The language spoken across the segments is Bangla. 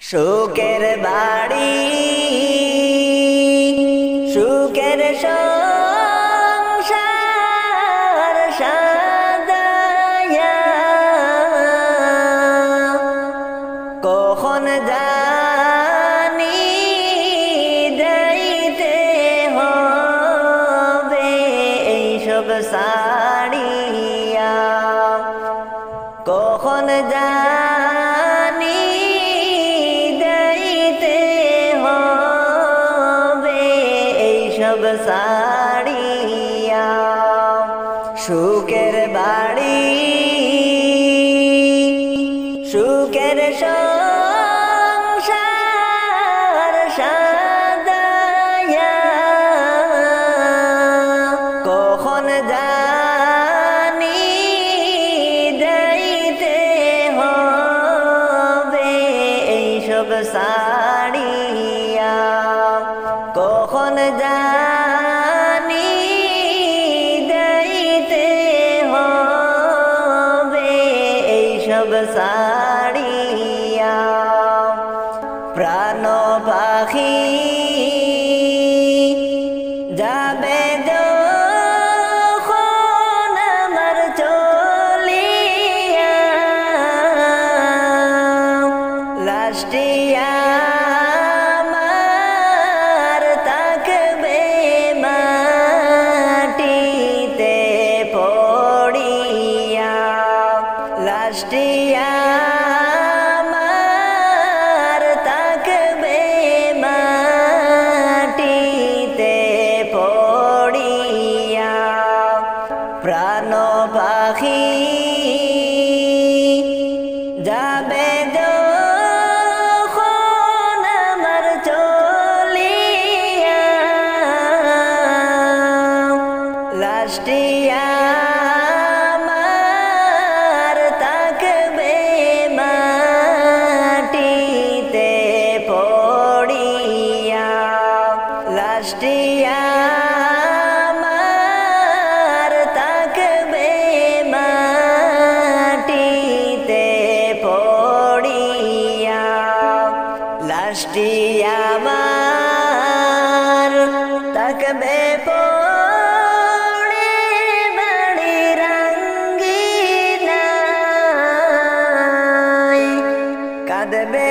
সুখের বাড়ি সুখের সংসার সাজায়া কখন জানি যাইতে হবে এইসব সাড়িয়া কখন জানি যাইতে হবে এইসব সাড়িয়া সুখের বাড়ি সুখের সংসার সাজায়া কখন জানি যাইতে হবে এইসব সাড়িয়া কখন জানি যাইতে হবে এইসব সাড়িয়া প্রাণ পাখি যাবে যখন আমার চলিয়া লাস্টিয়া আমার থাকবে মাটিতে পড়িয়া লাস্টিয়া আমার থাকবে মাটিতে পড়িয়া প্রাণ পাখি যাবে যখন আমার চলিয়া লাস্টিয়া আমার থাকবে মাটিতে পড়িয়া লাস্টিয়া আমার থাকবে মাটিতে পড়িয়া লাস্টিয়া আমার থাকবে পড়ে বাড়ি রঙ্গিনায় কাঁদবে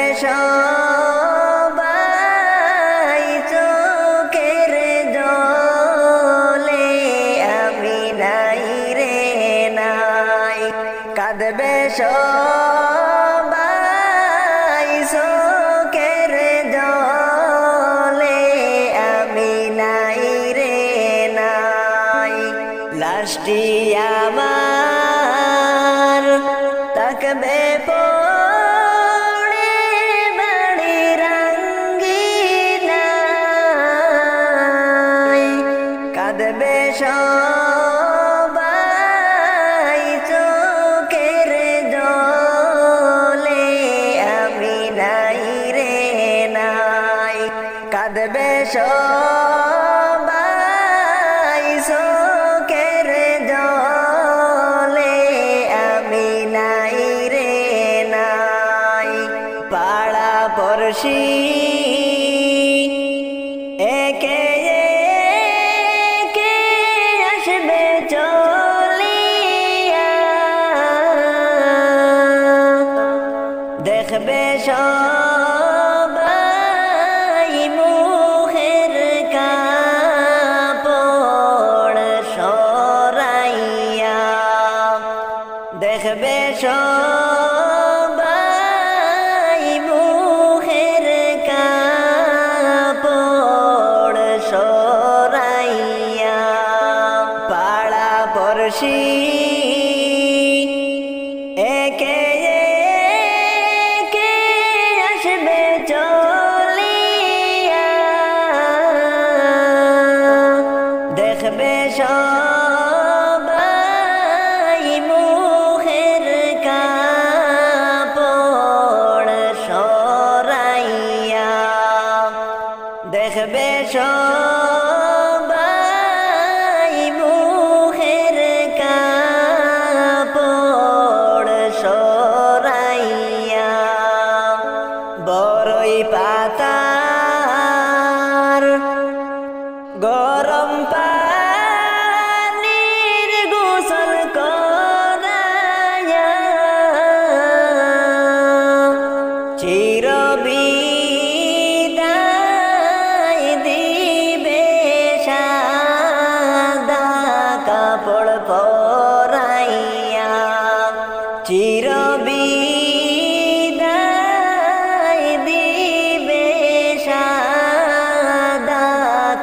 সবাই চোখের জলে আমি নাই রে নাই কাঁদবে সবাই চোখের জলে আমি নাই রে নাই লাস্টিয়া আমার থাকবে পড়ে বাড়ি রঙ্গিনায় কাঁদবে সবাই চোখের জলে আমি নাই রে নাই কাঁদবে সবাই চোখের জলে আমি নাই রে নাই পাড়া পড়শি একে একে আসবে চলিয়া দেখবে সবাই মুখের কাপড় সরাইয়া দেখবে সবাই মুখের কাপড় সরাইয়া পাড়া পড়শি একে একে আসবে চলিয়া দেখবে সবাই মুখের কাপড় সরাইয়া দেখবে সবাই মুখের কাপড় সরাইয়া বড় বড়ই পাতার গরম পানির গোসল করায়া চিরবিদায় দিবে সাদা কাপড় পরাইয়া চিরবিদায় দিবে সাদা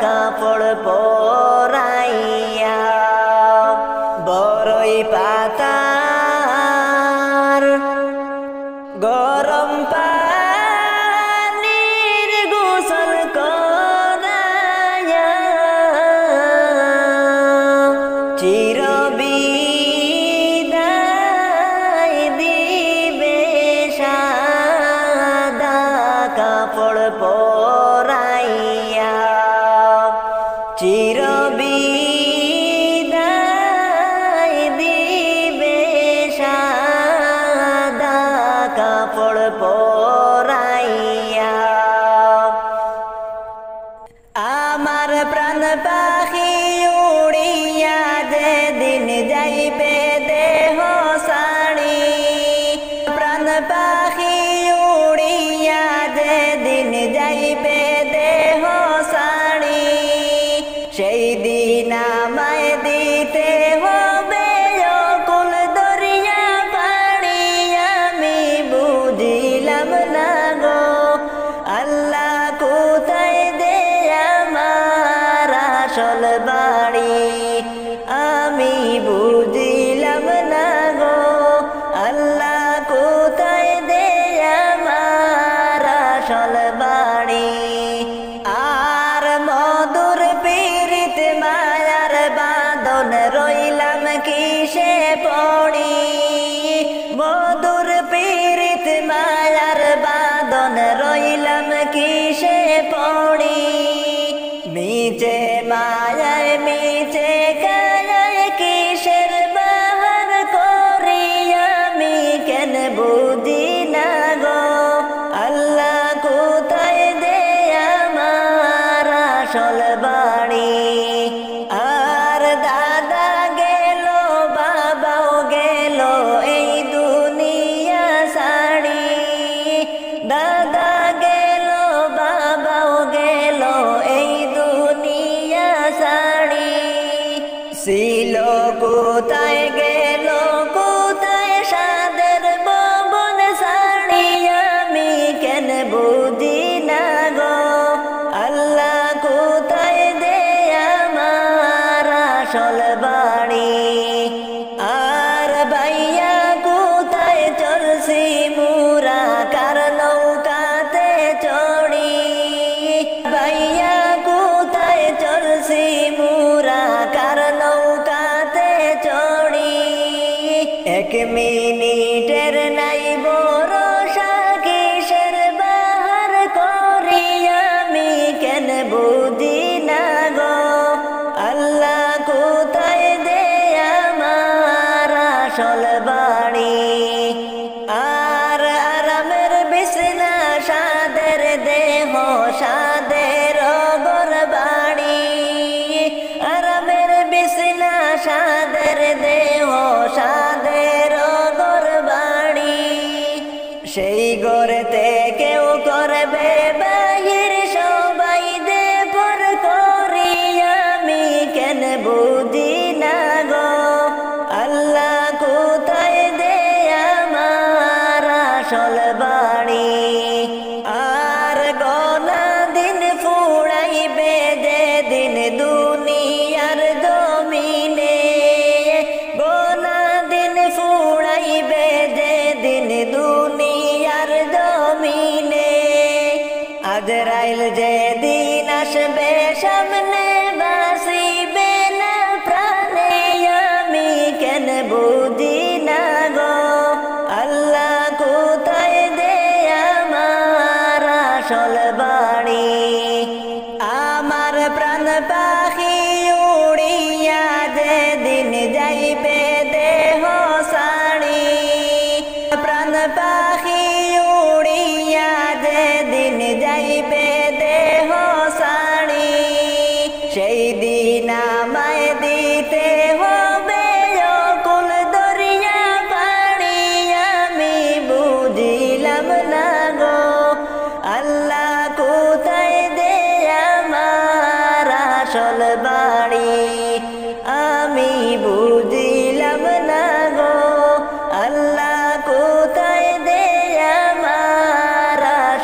কাপড় পরাইয়া বড়ই পাতার গরম পানির গোসল করায়া চিরবিদায় দিবে সাদা কাপড় পরাইয়া চিরবিদায় দিবে সাদা কাপড় পরাইয়া আমার প্রাণ পাখি উড়িয়া যেদিন যাইবে দেহ সাড়ি প্রাণ পাখি উড়িয়া যেদিন যাইবে দেহ সাড়ি সেই দিন আমায় দিতে হবে অকুল দরিয়া পানি আমি বুঝিলাম না গো আল্লাহ কোথায় দে আমার আসল বাড়ি আমি বুঝিলাম না গো আল্লাহ কোথায় দে আমার আসল বাড়ি আর মধুর পীড়িত মায়ার বাঁধন রইলাম কিসে পড়ি মধুর পীড়িত মায়ার বাঁধন রইলাম কিসে পড়ি মিছে মায়ায় মিছে কায়ায় কিসের বাহার করি আমি কেন বুঝি না গো আল্লাহ কোথায় দে আমার আসল বাড়ি আর দাদা গেল বাবাও গেল এই দুনিয়া ছাড়ি দাদা গেল বাবাও গেল এই দুনিয়া ছাড়ি ছিল কোথায় গেল কোথায় সাদের ভবন ছাড়ি আমি কেন বুঝি না গো আল্লাহ কোথায় দে আমার আসল বাড়ি আর ভাইয়া কোথায় চলছি মুরা কার নৌকাতে চড়ি ভাইয়া কোথায় চলছি মুরা কার নৌকাতে চড়ি এক মিনিটের নাই ভরসা কিসের বাহার করি আমি কেন বুঝি না গো আল্লাহ কোথায় দে আমার আসল বাড়ি আর আরামের বিছনা সাদের দেহ সাদের ঘর বাড়ি আরামের বিছনা সাদের দেহ সাদের ঘর বাড়ি সেই ঘরেতে কেউ করবে বাহির সবাই দে পর করি আমি কেন বুঝি না গো আল্লাহ কোথায় দে আমার আসল বাড়ি আর গনা দিন ফুড়াইবে যেদিন দুনিয়ার জমিনে গনা দিন ফুড়াইবে যেদিন দুনিয়ার জমিনে আজরাইল যেদিন আসবে সামনে বাসিবে না প্রাণে আমি কেন বুঝি না গো আল্লাহ কোথায় দে আমার আসল বাড়ি আমার প্রাণ পাখি উড়িয়া যেদিন যাইবে দেহ সাড়ি প্রাণ পাখি উড়িয়া যেদিন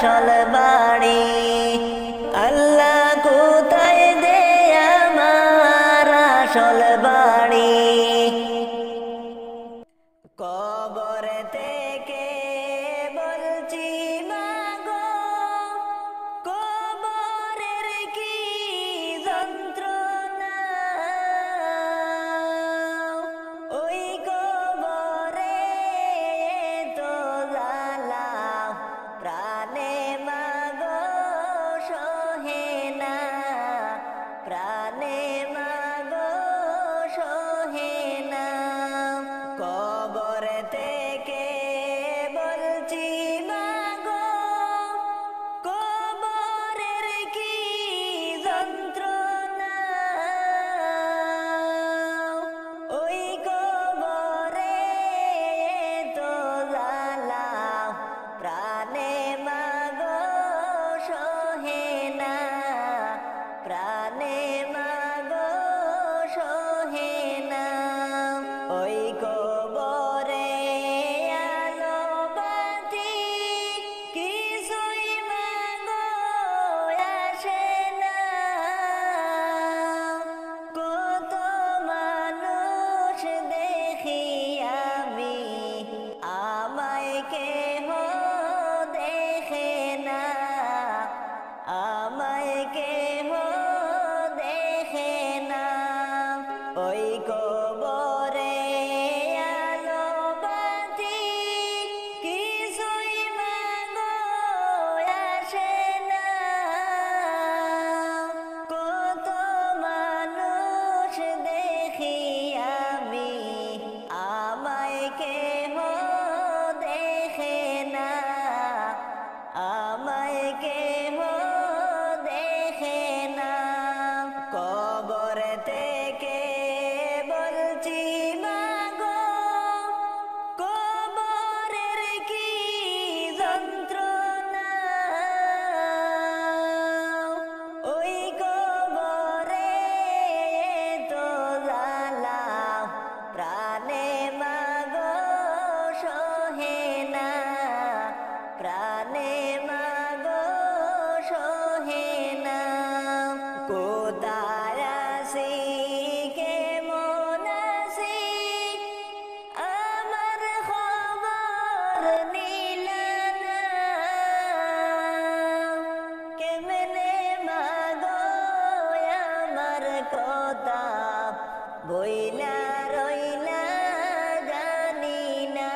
আসল বাড়ি। আল্লাহ কোথায় দে আমার আসল বাড়ি। কবর থেকে বলছি মাগো, কবরের কি যন্ত্রণা। ওই কবরে তো জ্বালা প্রাণে মাগো সহে না, প্রাণে মাগো সহে না। কবর থেকে বলছি মাগো, কবরের কি যন্ত্রণা। ওই কবরে তো জ্বালা প্রাণে মাগো সহে না, প্রাণে মাগো সহে না। ওই কবরে আলো বাতি কিছুই মাগো আসে না। কত মানুষ দেখি আমি, আমায় কেহ দেখে না, আমায় কেহ দেখে না। ওই কবরে আলো বাতি কিছুই মাগো আসে না। কত মানুষ দেখি আমি, আমায় কেহ দেখে না, আমায় কেহ দেখে না। কবর থেকে বলছি মাগো, কবরের কি যন্ত্রণা। ওই কবরে তো জ্বালা প্রাণে মাগো সহে না, প্রাণে মাগো সহে না। কোথায় আছি কেমন আছি আমার খবর নিলা না। কেমনে মাগো আমার কথা বইলা রইলা জানি না,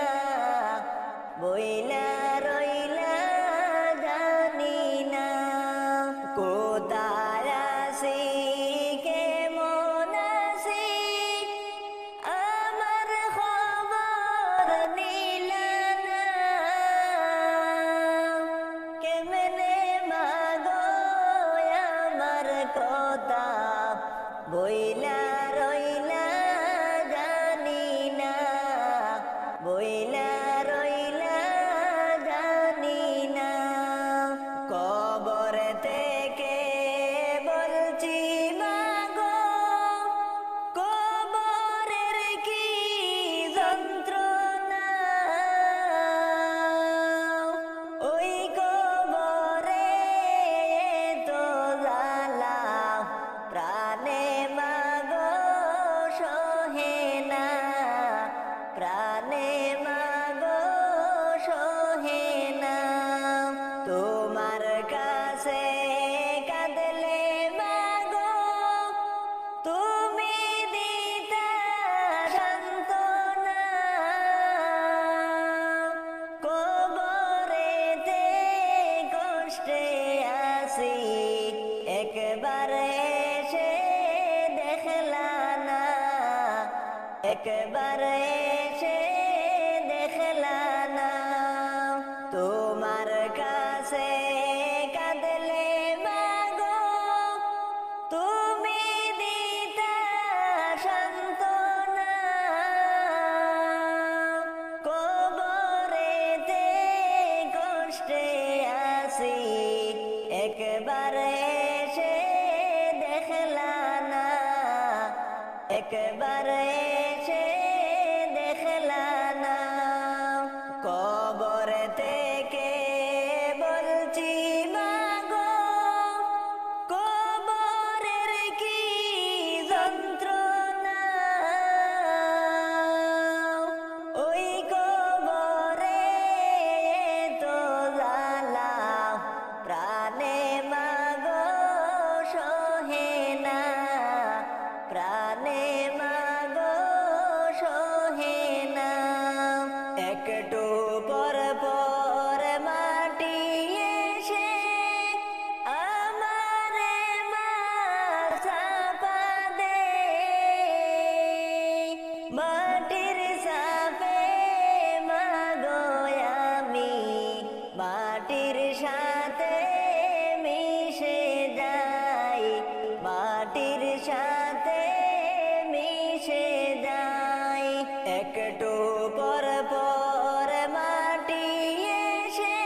বইলা রইলা জানি না। কোথায় আছি কেমন আছি আমার খবর নিলা না। কেমনে মাগো আমার কথা বইলা রইলা জানি না, বইলা রইলা জানি না। কবর থেকে বলছি মাগো, কবরের কি যন্ত্রণা। ওই কবরে তো জ্বালা প্রাণে মাগো সহে না, প্রাণে মাগো সহে না। তোমার কাছে কাঁদলে মাগো তুমি দিতা সান্ত্বনা। কবরেতে কষ্টে আছি একবার এসে দেখলা না, একবার এসে দেখলা না। তোমার কাছে কাঁদলে মাগো তুমি দিতা সান্ত্বনা। কবরেতে কষ্টে আছি একবার এসে দেখলা না, একবার এসে দেখলা না। কবর থেকে বলছি সাথে মিশে যায়, মাটির সাথে মিশে যায়। একটু পর পর মাটি এসে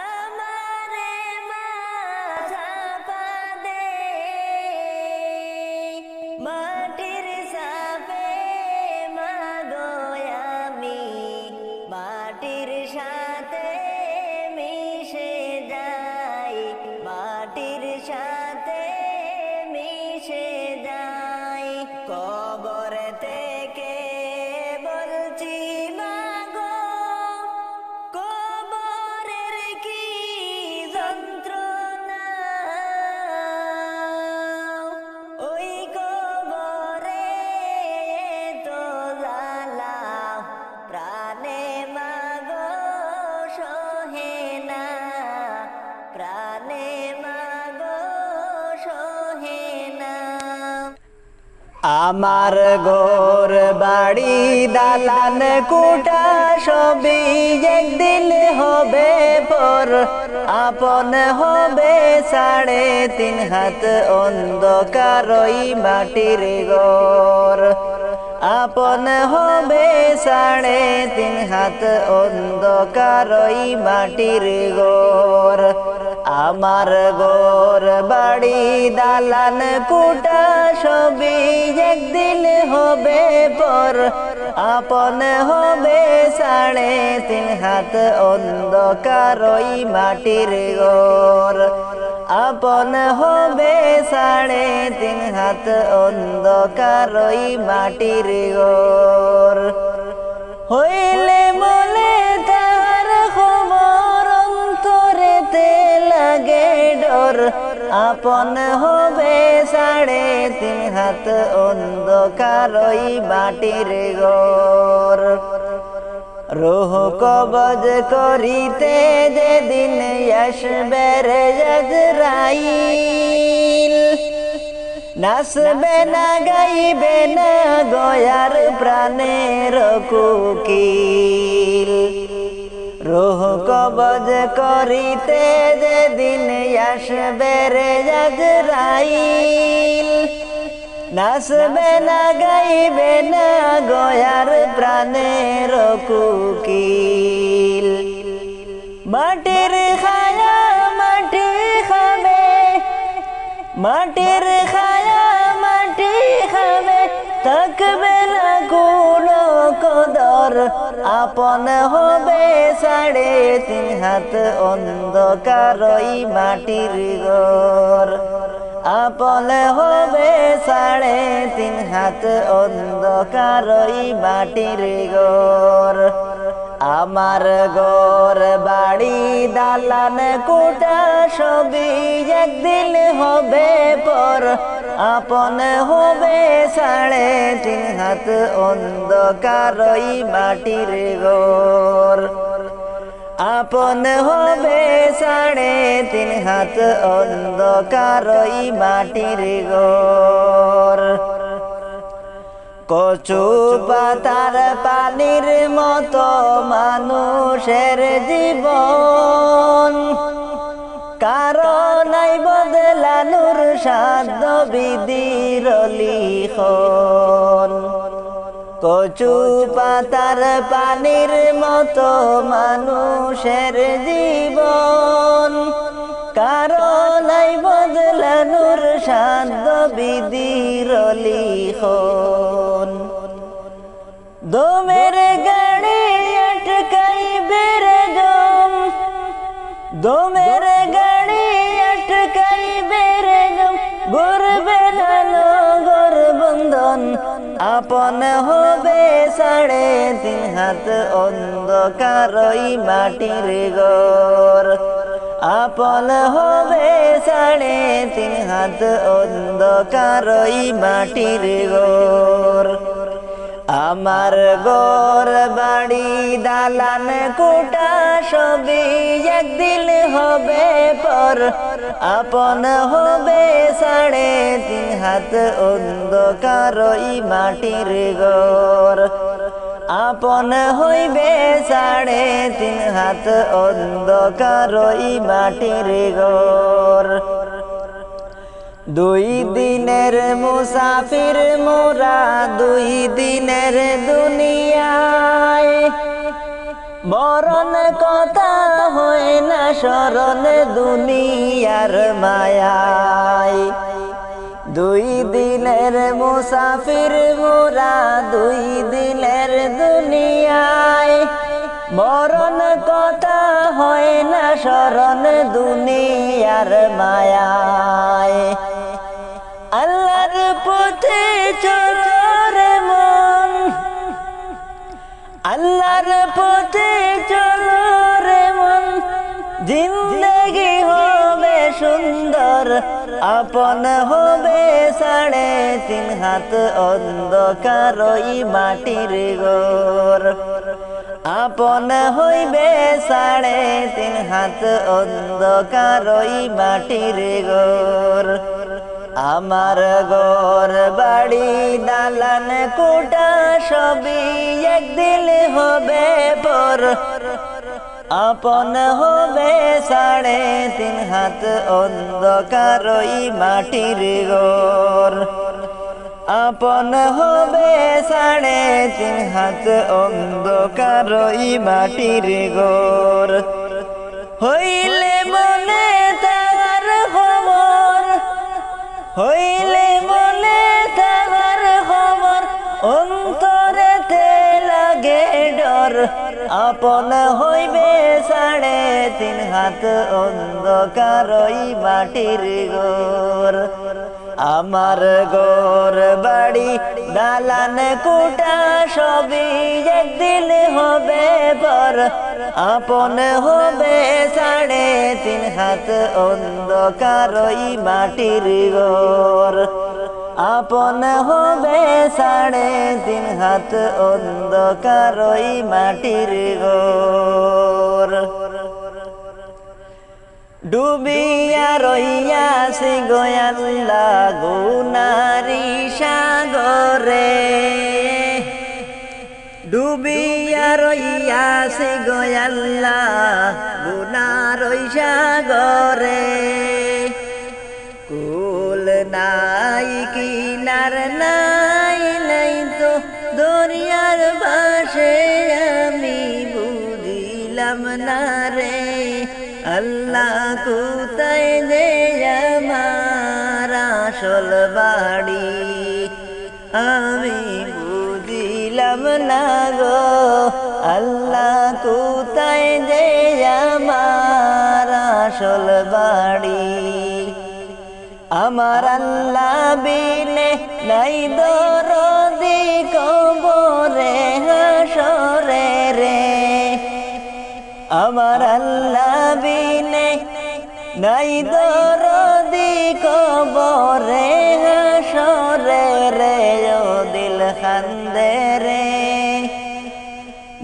আমারে মাথা দেয়, মাটির সাথে মাগো আমি মাটির সাথে মিশে যাই, মাটির সাথে মিশে যাই। কবর থেকে বলছি মাগো, কবরের কি যন্ত্রণা, ওই কবরে তো জ্বালা প্রাণে মাগো সহে না, প্রাণে মাগো সহে না। আমার ঘর বাড়ি দালান কোঠা সবই একদিন হবে পর, আপন হবে 3.5 হাত অন্ধকার ওই মাটির ঘর, আপন হবে 3.5 হাত অন্ধকার ওই মাটির ঘর। আমার ঘর বাড়ি দালান কোঠা সবই একদিন হবে পর, আপন হবে 3.5 হাত অন্ধকার ওই মাটির ঘর, আপন হবে 3.5 হাত অন্ধকার ওই মাটির ঘর। হইলে মলে তার খবর অন্তরেতে লাগে ডর, আপন হবে 3.5 হাত অন্ধকার ওই মাটির ঘর। রূহ কবজ করিতে যেদিন আসবে রে আজরাইল, নাচবে না গাইবে না গয়ার প্রাণের কুকিল। রূহ কবজ করিতে যেদিন আসবে রে আজরাইল, নাচবে না গাইবে না গয়ার প্রাণের কুকিল। মাটির খায়া মাটি খাবে, মাটির খায়া মাটি খাবে, থাকবে না কোনো কদর, আপন হবে 3.5 হাত অন্ধকার ওই মাটির ঘর, আপন হবে 3.5 হাত অন্ধকার ওই মাটির ঘর। আমার ঘর বাড়ি দালান কোঠা সবই একদিন হবে পর, আপন হবে 3.5 হাত অন্ধকার ওই মাটির ঘর, আপন হবে 3.5 হাত অন্ধকার ওই মাটির ঘর। কচু পাতার পানির মতো মানুষের জীবন, কারণ নাই বদলানোর সাধ্য বিধির লিখন। কচু পাতার পানির মতো মানুষের জীবন, কারণ নাই বদলানোর সাধ্য বিধির লিখন। দমের গাড়ি আটকাইবে রে জম, দমের গাড়ি আটকাইবে রে জম, ঘুরবে না নগর বন্ধন, আপন হবে 3.5 হাত অন্ধকার ওই মাটির ঘর, আপন হবে 3.5 হাত অন্ধকার ওই মাটির ঘর। আমার ঘর বাড়ি দালান কোঠা সবই একদিন হবে পর, আপন হবে 3.5 হাত অন্ধকার ওই মাটির ঘর, আপন হইবে 3.5 হাত অন্ধকার ওই মাটির ঘর। 2 দিনের মুসাফির মোরা 2 দিনের দুনিয়ায়, মরণ কথা হয় না স্মরণ দুনিয়ার মায়ায়। 2 দিনের মুসাফির মোরা 2 দিনের দুনিয়ায়, মরণ কথা হয় না স্মরণ দুনিয়ার মায়ায়। আল্লাহর পথে চলো রে মন, আল্লাহর পথে চলো রে মন, জিন্দগি হবে সুন্দর, আপন হবে 3.5 হাত অন্ধকার ওই মাটির ঘর। আপন হইবে 3.5 হাত অন্ধকার ওই মাটির ঘর। আমার ঘর বাড়ি দালান কোঠা সবই একদিন হবে পর, আপন হবে 3.5 হাত অন্ধকার ওই মাটির ঘর। আপন হবে 3.5 হাত অন্ধকার ওই মাটির ঘর। হইলে মনে তার খবর, হইলে মনে তার খবর, অন্তরেতে লাগে ডর, আপন হইবে 3.5 হাত অন্ধকার ওই মাটির ঘর। আমার ঘর বাড়ি দালান কোঠা সবই একদিন হবে পর, আপন হবে 3.5 হাত অন্ধকার ওই মাটির ঘর। আপন হবে 3.5 হাত অন্ধকার ওই মাটির ঘর। ডুবিয়া রইয়াছে গো আল্লাহ গুনারি সাগরে, ডুবিয়া রইয়াছে গো আল্লাহ গুনার ওই সাগরে। কুল নাই কিনার নাই, নাই তো দরিয়ার পাশে আমি বুঝিলাম না রে, আল্লাহ কোথায় যে আমার আসল বাড়ি আমি বুঝিলাম না গো, আল্লাহ কোথায় যে আমার আসল বাড়ি। আমার আল্লাহ বিনে নাই দরদি কবরে হাসরে রে, আমার আল্লাহ বিনে নাই দরদি কবরে হাসরে রে, ও দিল খান্দে রে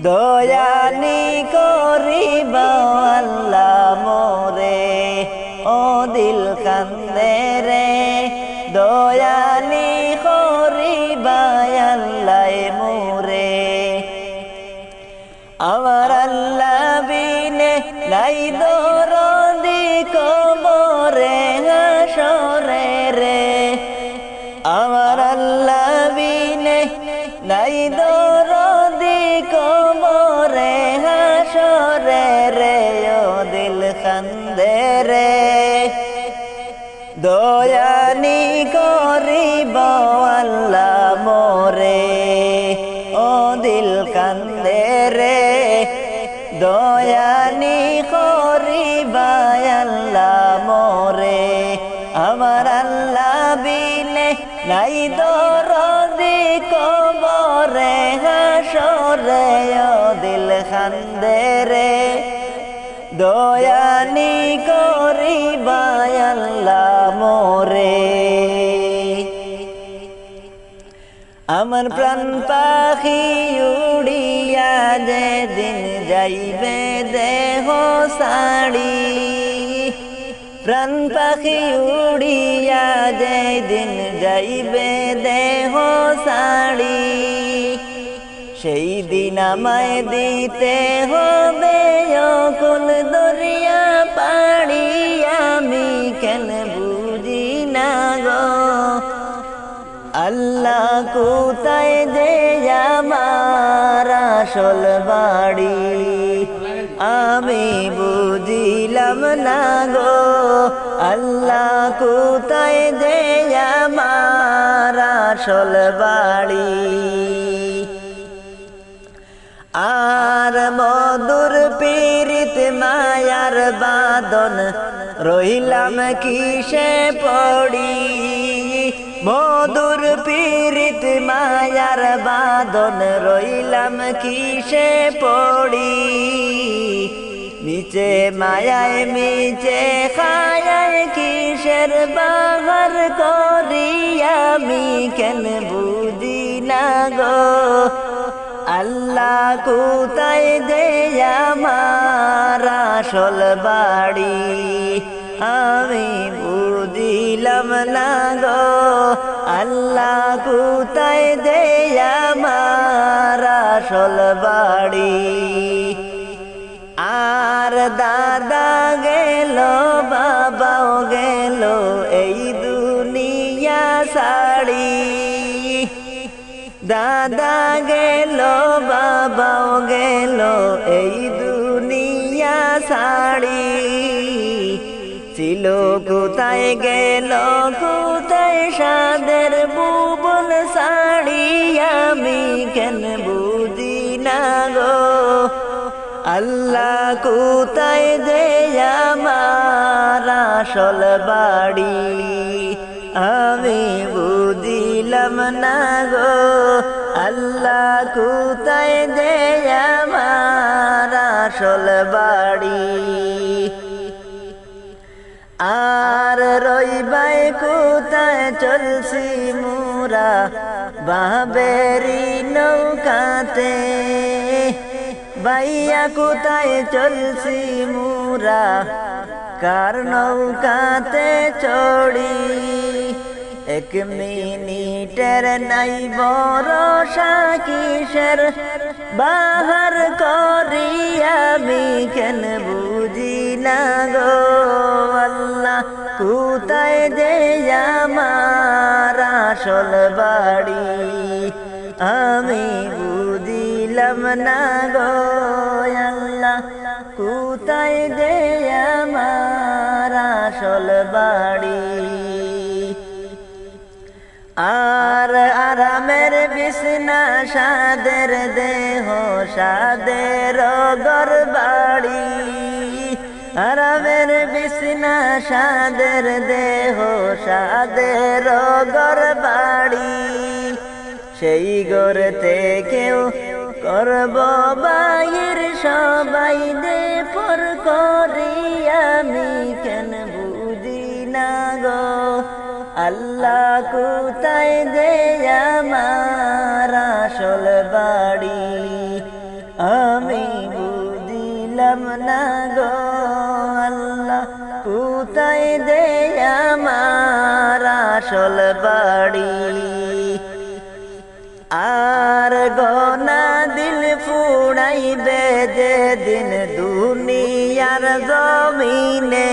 দয়ানি করিবা আল্লাহ মোরে, ও দিল কান্দে রে দয়ানি করিবা আল্লাহ মোরে। আমার আল্লাহ বিনে নাই দরদি কবরে হাসরে রে, আমার আল্লাহ বিনে নাই দরদি কবরে হাসরে রে, ও দিল কান্দে রে দয়ানি করিব আল্লাহ মোরে, ও দিল কান্দে রে দয়ানি করিবা আল্লাহ মোরে। আমার আল্লাহ বিনে নাই দরদি কবরে হাসরে, ও দিল কান্দে রে দয়ানি করিবা আল্লাহ মোরে। আমার প্রাণ পাখি উড়িয়া যেদিন যাইবে দেহ সাড়ি, প্রাণ পাখি উড়িয়া যেদিন যাইবে দেহ সাড়ি, সেই দিন আমায় দিতে হবে অকুল দরিয়া পাড়ি, আমি কেন বুঝি না গো আল্লাহ কোথায় যে আমার আসল বাড়ি, আমি বুঝিলাম না গো আল্লাহ কোথায় যে আমার আসল বাড়ি। আর মধুর পীড়িত মায়ার বাঁধন রইলাম কিসে পড়ি, মধুর পীড়িত মায়ার বাঁধন রইলাম কিসে পড়ি, নিচে মায়ায় মিচে খায়ায় কিসের বাহার করি, আমি কেন বুঝি না গো আল্লাহ কোথায় যে আমার আসল বাড়ি, আমি বুঝিলাম না গো আল্লাহ কোথায় যে আমার আসল বাড়ি। আর দাদা গেল বাবাও গেল এই দুনিয়া ছাড়ি, দাদা গেল বাবাও গেল এই দুনিয়া ছাড়ি, ছিল কোথায় গেল কোথায় সাদের ভুবন ছাড়ি, আমি কেন বুঝি না গো আল্লাহ কোথায় যে আমার আসল বাড়ি, আমি বুঝিলাম না গো আল্লাহ কোথায় যে আমার আসল বাড়ি। আর রইবাই কোথায় চলছি মোরা বাবেরি নৌকাতে, বাইয়া কোথায় চলছি মোরা কার নৌকাতে চড়ি, এক মিনিটের নাই ভরসা কিসের বাহার করি, আমি কেন বুঝি না গো আল্লাহ কোথায় যে আমার আসল বাড়ি, আমি বুঝিলাম না গো আল্লাহ কোথায় যে আমার আসল বাড়ি। আর আরামের বিছনা সাদের দেহ সাদের ঘর বাড়ি, আরামের বিছনা সাদের দেহ সাদের ঘর বাড়ি, সেই ঘরতে কেউ করব বাইর সবাই দে পর করি, আমি কেন বুঝি না গো আল্লাহ কোথায় যে আমার আসল বাড়ি, আমি বুঝিলাম না গো আল্লাহ কোথায় যে আমার আসল বাড়ি। আর গোনা দিল ফুড়াইবে যে দিন দুনিয়ার জমিনে,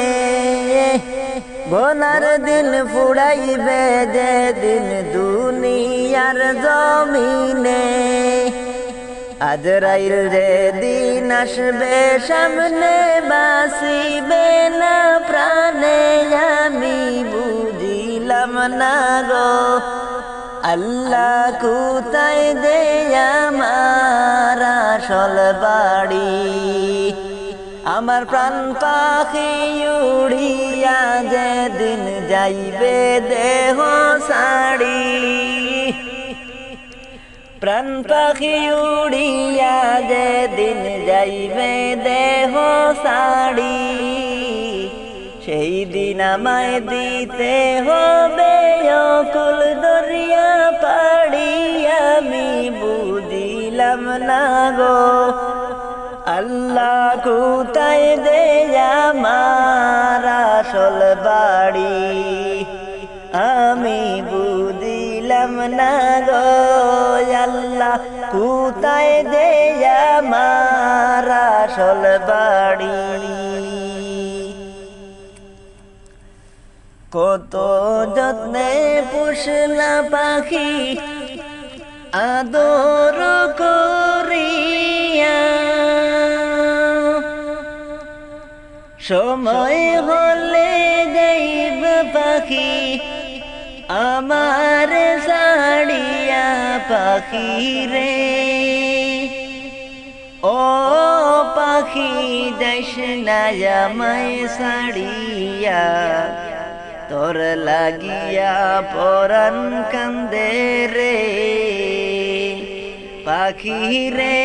গোনার দিল ফুড়াইবে যে দিন দুনিয়ার জমিনে, আজরাইল যে দিন আসবে সামনে বাঁচিবে না প্রাণে, আমি বুঝিলাম না গো আল্লাহ কোথায় যে আমার আসল বাড়ি, আমার প্রাণ পাখি উড়িয়া যেদিন যাইবে দেহ ছাড়ি, প্রাণ পাখি উড়িয়া যেদিন যাইবে দেহ ছাড়ি, সেই দিন আমায় দিতে হবে অকুল দরিয়া পাড়ি, আমি বুঝিলাম না গো আল্লাহ কোথায় যে আমার আসল বাড়ি, আমি বুঝিলাম না গো আল্লাহ কোথায় যে আমার আসল বাড়ি। কত যত্নে পুষলা পাখি আদর করিয়া, সময় হলে যাইব পাখি আমার ছাড়িয়া। পাখি রে ও পাখি যাইস না আমায় ছাড়িয়া, তোর লাগিয়া পরাণ কান্দে রে। পাখি রে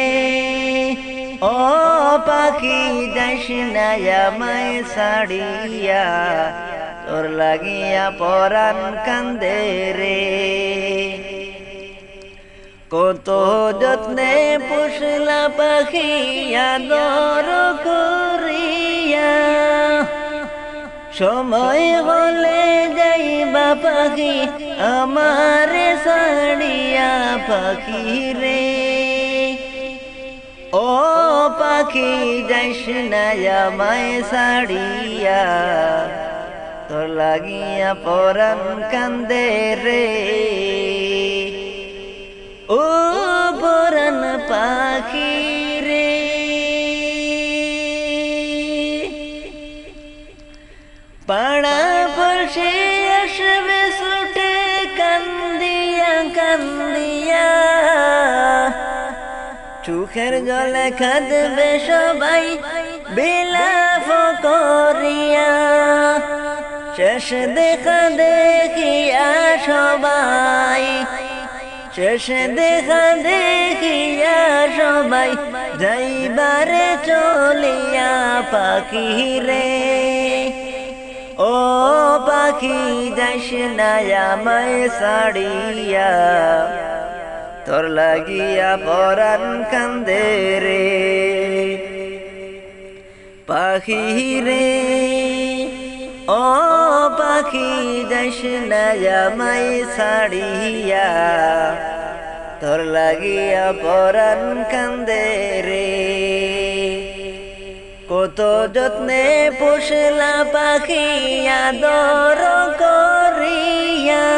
ও পাখি যাইস না আমায় ছাড়িয়া, তোর লাগিয়া পরাণ কান্দে রে। কত যত্নে পুষলা পাখি আদর করিয়া, সময় হলে যাইবা পাখি আমার ছাড়িয়া। পাখি রে ও পাখি যাইস না আমায় ছাড়িয়া, তোর লাগিয়া পরাণ কান্দে রে। ও পরাণ পাখি রে পাড়া পড়শে আসবে ছুটে কান্দিয়া কান্দিয়া, চোখের জলে কাঁদবে সবাই বিলাপ করিয়া। শেষ দেখা দেখিয়া সবাই, শেষ দেখা দেখিয়া সবাই যাইবারে চলিয়া। পাখি রে ও পাখি যাইস না আমায় ছাড়িয়া, তোর লাগিয়া পরাণ কান্দে রে। পাখি রে ও পাখি যাইস না আমায় ছাড়িয়া, তোর লাগিয়া পরাণ কান্দে রে। কত যত্নে পুষলা পাখি আদর করিয়া,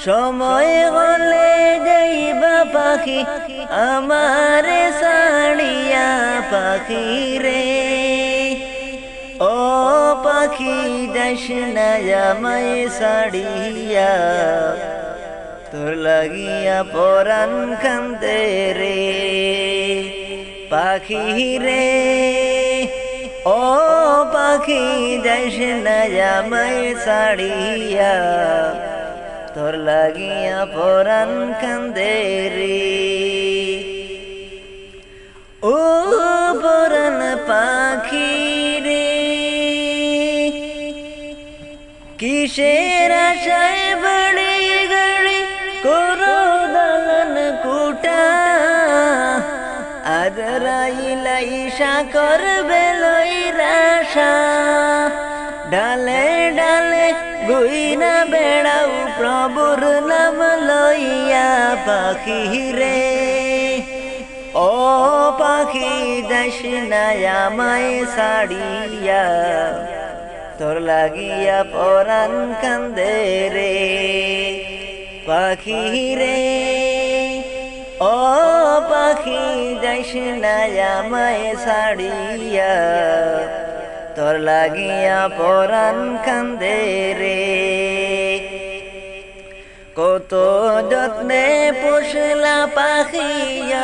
সময় হলে যাইবা পাখি আমার ছাড়িয়া। পাখি রে ও পাখি যাইস না আমায় ছাড়িয়া, তোর লাগিয়া পরাণ কান্দে রে। পাখি রে ও পাখি যাইস না আমায় ছাড়িয়া, তোর লাগিয়া পরাণ কান্দে রে। ও পরাণ পাখি রে কিসের আশায় বাড়ি গাড়ি করো দালান কুটা, আজ রাইলাই করবে লইরাশা। ডালে ডালে গুইনা বেড়াও প্রভুর নাম লইয়া। পাখি রে ও পাখি যাইস না আমায় ছাড়িয়া, তোর লাগিয়া পরাণ কান্দে রে। পাখি রে ও পাখি যাইস না আমায় ছাড়িয়া, তোর লাগিয়া পরাণ কান্দে রে। কত যত্নে পুষলা পাখি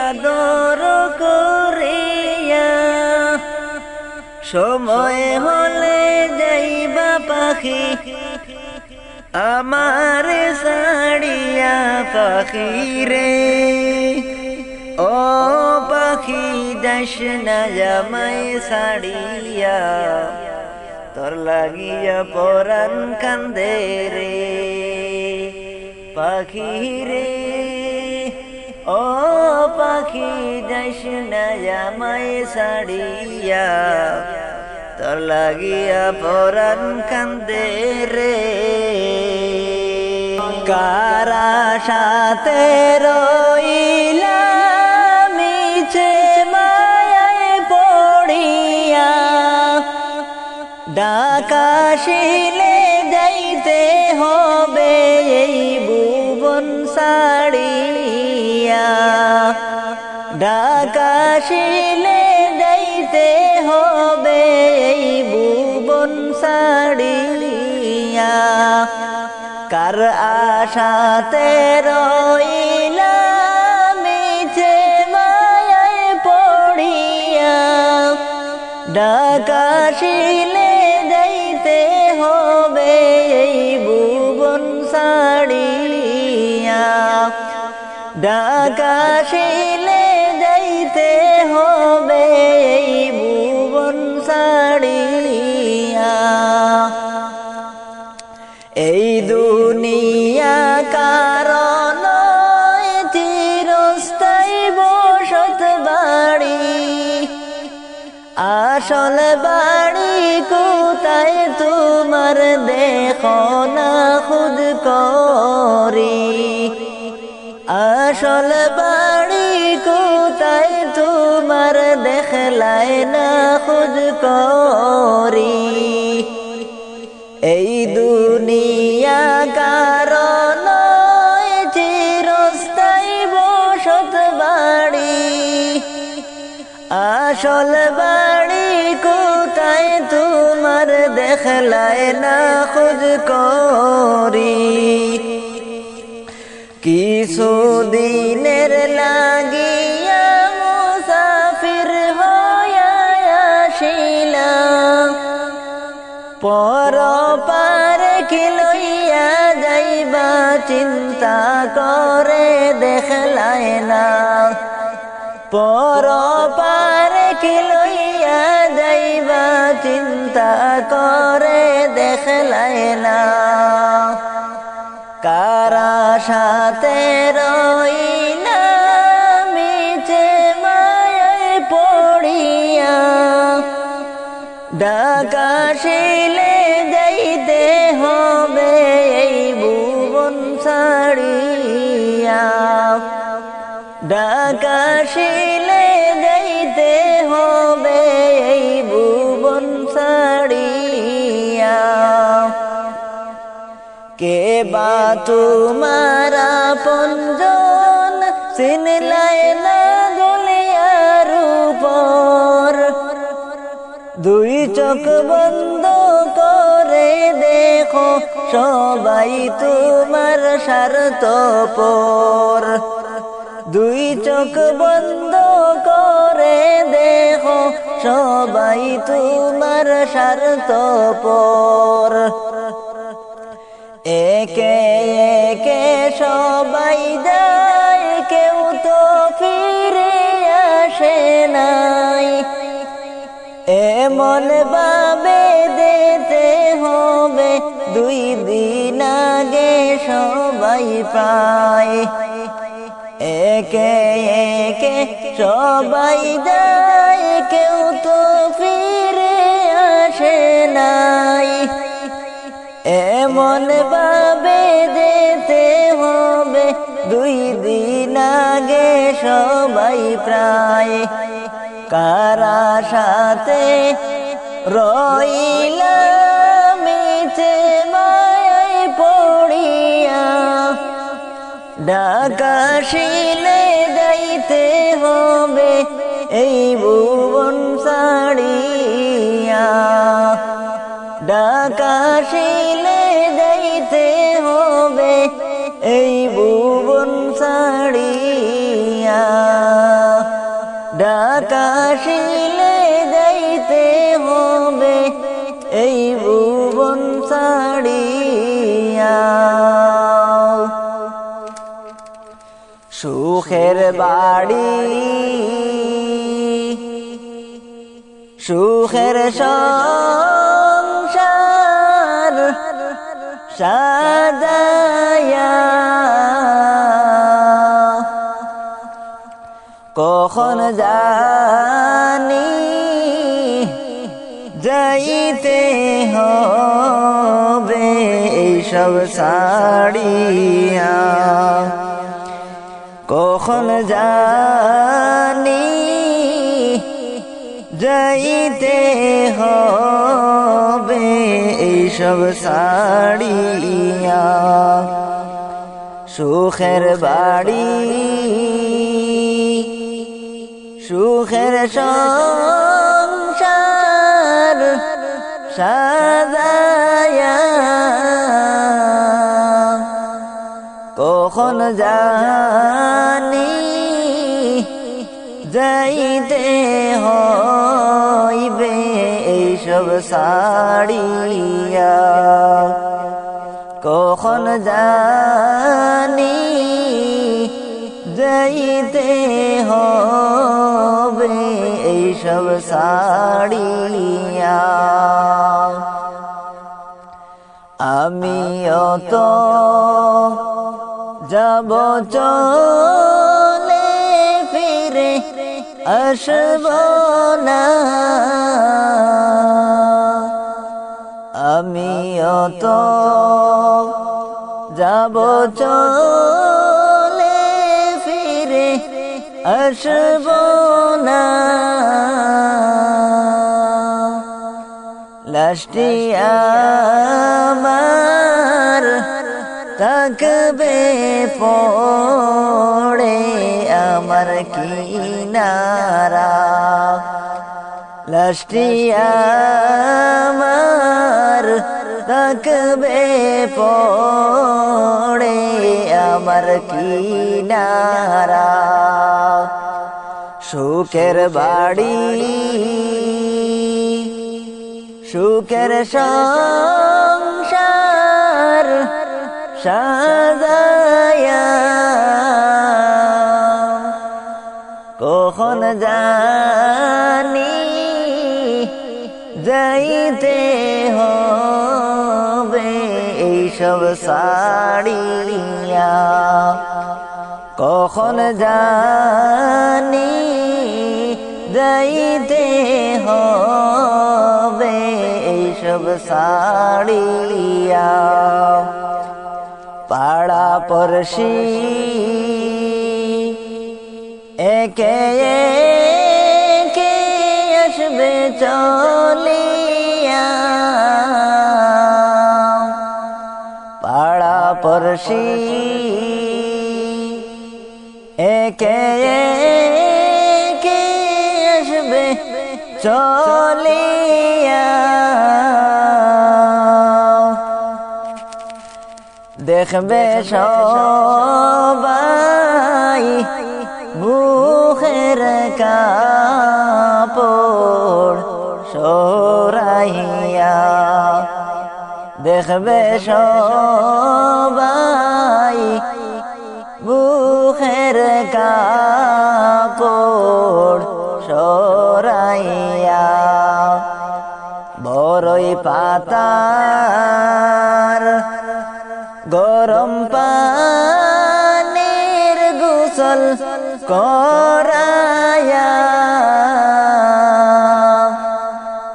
আদর করিয়া, সময় হলে যাইবা পাখি আমার ছাড়িয়া। পাখি রে ও পাখি যাইস না আমায় ছাড়িয়া, তোর লাগিয়া পরাণ কান্দে রে। পাখি রে ও পাখি যাইস না আমায় ছাড়িয়া, তোর লাগিয়া পরাণ কান্দে রে। কারা সাথে রইলাম মিছে মায়ায় পড়িয়া ডাকাশিলে যাইতে হবে এই ভুবন ছাড়িয়া ডাকাশিলে যাইতে হবে এই ভুবন ছাড়িয়া কার আশাতে রইলাম মিছে মায়ায় পড়িয়া ডাকাশিলে যাইতে হবে এই ভুবন ছাড়িয়া ডাকাশিলে যাইতে হবে এই ভুবন ছাড়িয়া এই দুনিয়া কারণ চিরস্থায়ী বসত বাড়ি আসল বাড়ি কোথায় তোমার দেখো না খুদ করি আসল বাড়ি কোথায় তোমার দেখলাই না খুদ করি এই দুনিয়া কারণ চিরস্থায়ী বসত বাড়ি আসল বাড়ি কোথায় তোমার দেখলাই না খুদ করি কিছু দিনের লাগিয়া মুসাফির হইয়া আসিলাম পর পারে কি লইয়া যাইবা চিন্তা করে দেখলাই না পর পারে কি লইয়া যাইবা চিন্তা করে দেখলাই না কারা সাথে রইলাম মিছে মায়ায় পড়িয়া ডাকাশিলে যাইতে হবে এই ভুবন ছাড়িয়া ডাকাশিলে যাইতে হবে এই ভুবন ছাড়িয়া কে বা তোমার আপনজন চিনলাই না দুনিয়ার উপর দুই চোখ বন্ধ করে দেখো সবাই তোমার স্বার্থপর দুই চোখ বন্ধ করে দেখো সবাই তোমার স্বার্থপর একে একে সবাই যায় কেউ তো ফিরে আসে নাই এমন ভাবে যেতে হবে দুই দিন আগে সবাই পায় একে একে সবাই যায় কেউ তো ফিরে আসে নাই এমন ভাবে যেতে হবে দুই দিন আগে সবাই প্রায় কারা সাথে রইলাম মিছে মায়ায় পড়িয়া ডাকাশিলে যাইতে হবে এই ভুবন ছাড়িয়া ডাকাশিলে যাইতে হবে এই ভুবন ছাড়িয়া ডাকাশিলে যাইতে হবে এই ভুবন ছাড়িয়া সুখের বাড়ি সুখের সংসার সাজায়া কখন জানি যাইতে হবে এই এইসব সাড়িয়া কখন জানি যাইতে হবে এইসব সাড়িয়া সুখের বাড়ি সুখের সংসার সাজায়া কখন জানি যাইতে হইবে এইসব সাড়িয়া কখন জানি যাইতে হবে এইসব সাড়িয়া আমিও তো যাব চলে ফিরে আসব না আমিও তো যাব চলে ফিরে আসব না লাশটি আমার থাকবে পড়ে আমার কিনারা লাশটি আমার থাকবে পড়ে আমার কিনারা সুখের বাড়ি সুখের সংসার সাজায়া কখন জানি যাইতে হবে এইসব সাড়িয়া কখন জানি যাইতে হবে এইসব সাড়িয়া পাড়া পড়শি একে একে আসবে চলিয়া পাড়া পড়শি একে একে আসবে চলিয়া দেখবে সবাই মুখের কাপড় সরাইয়া দেখবে সবাই মুখের কাপড় সরাইয়া বড়ই পাতার গরম পানির গোসল করায়া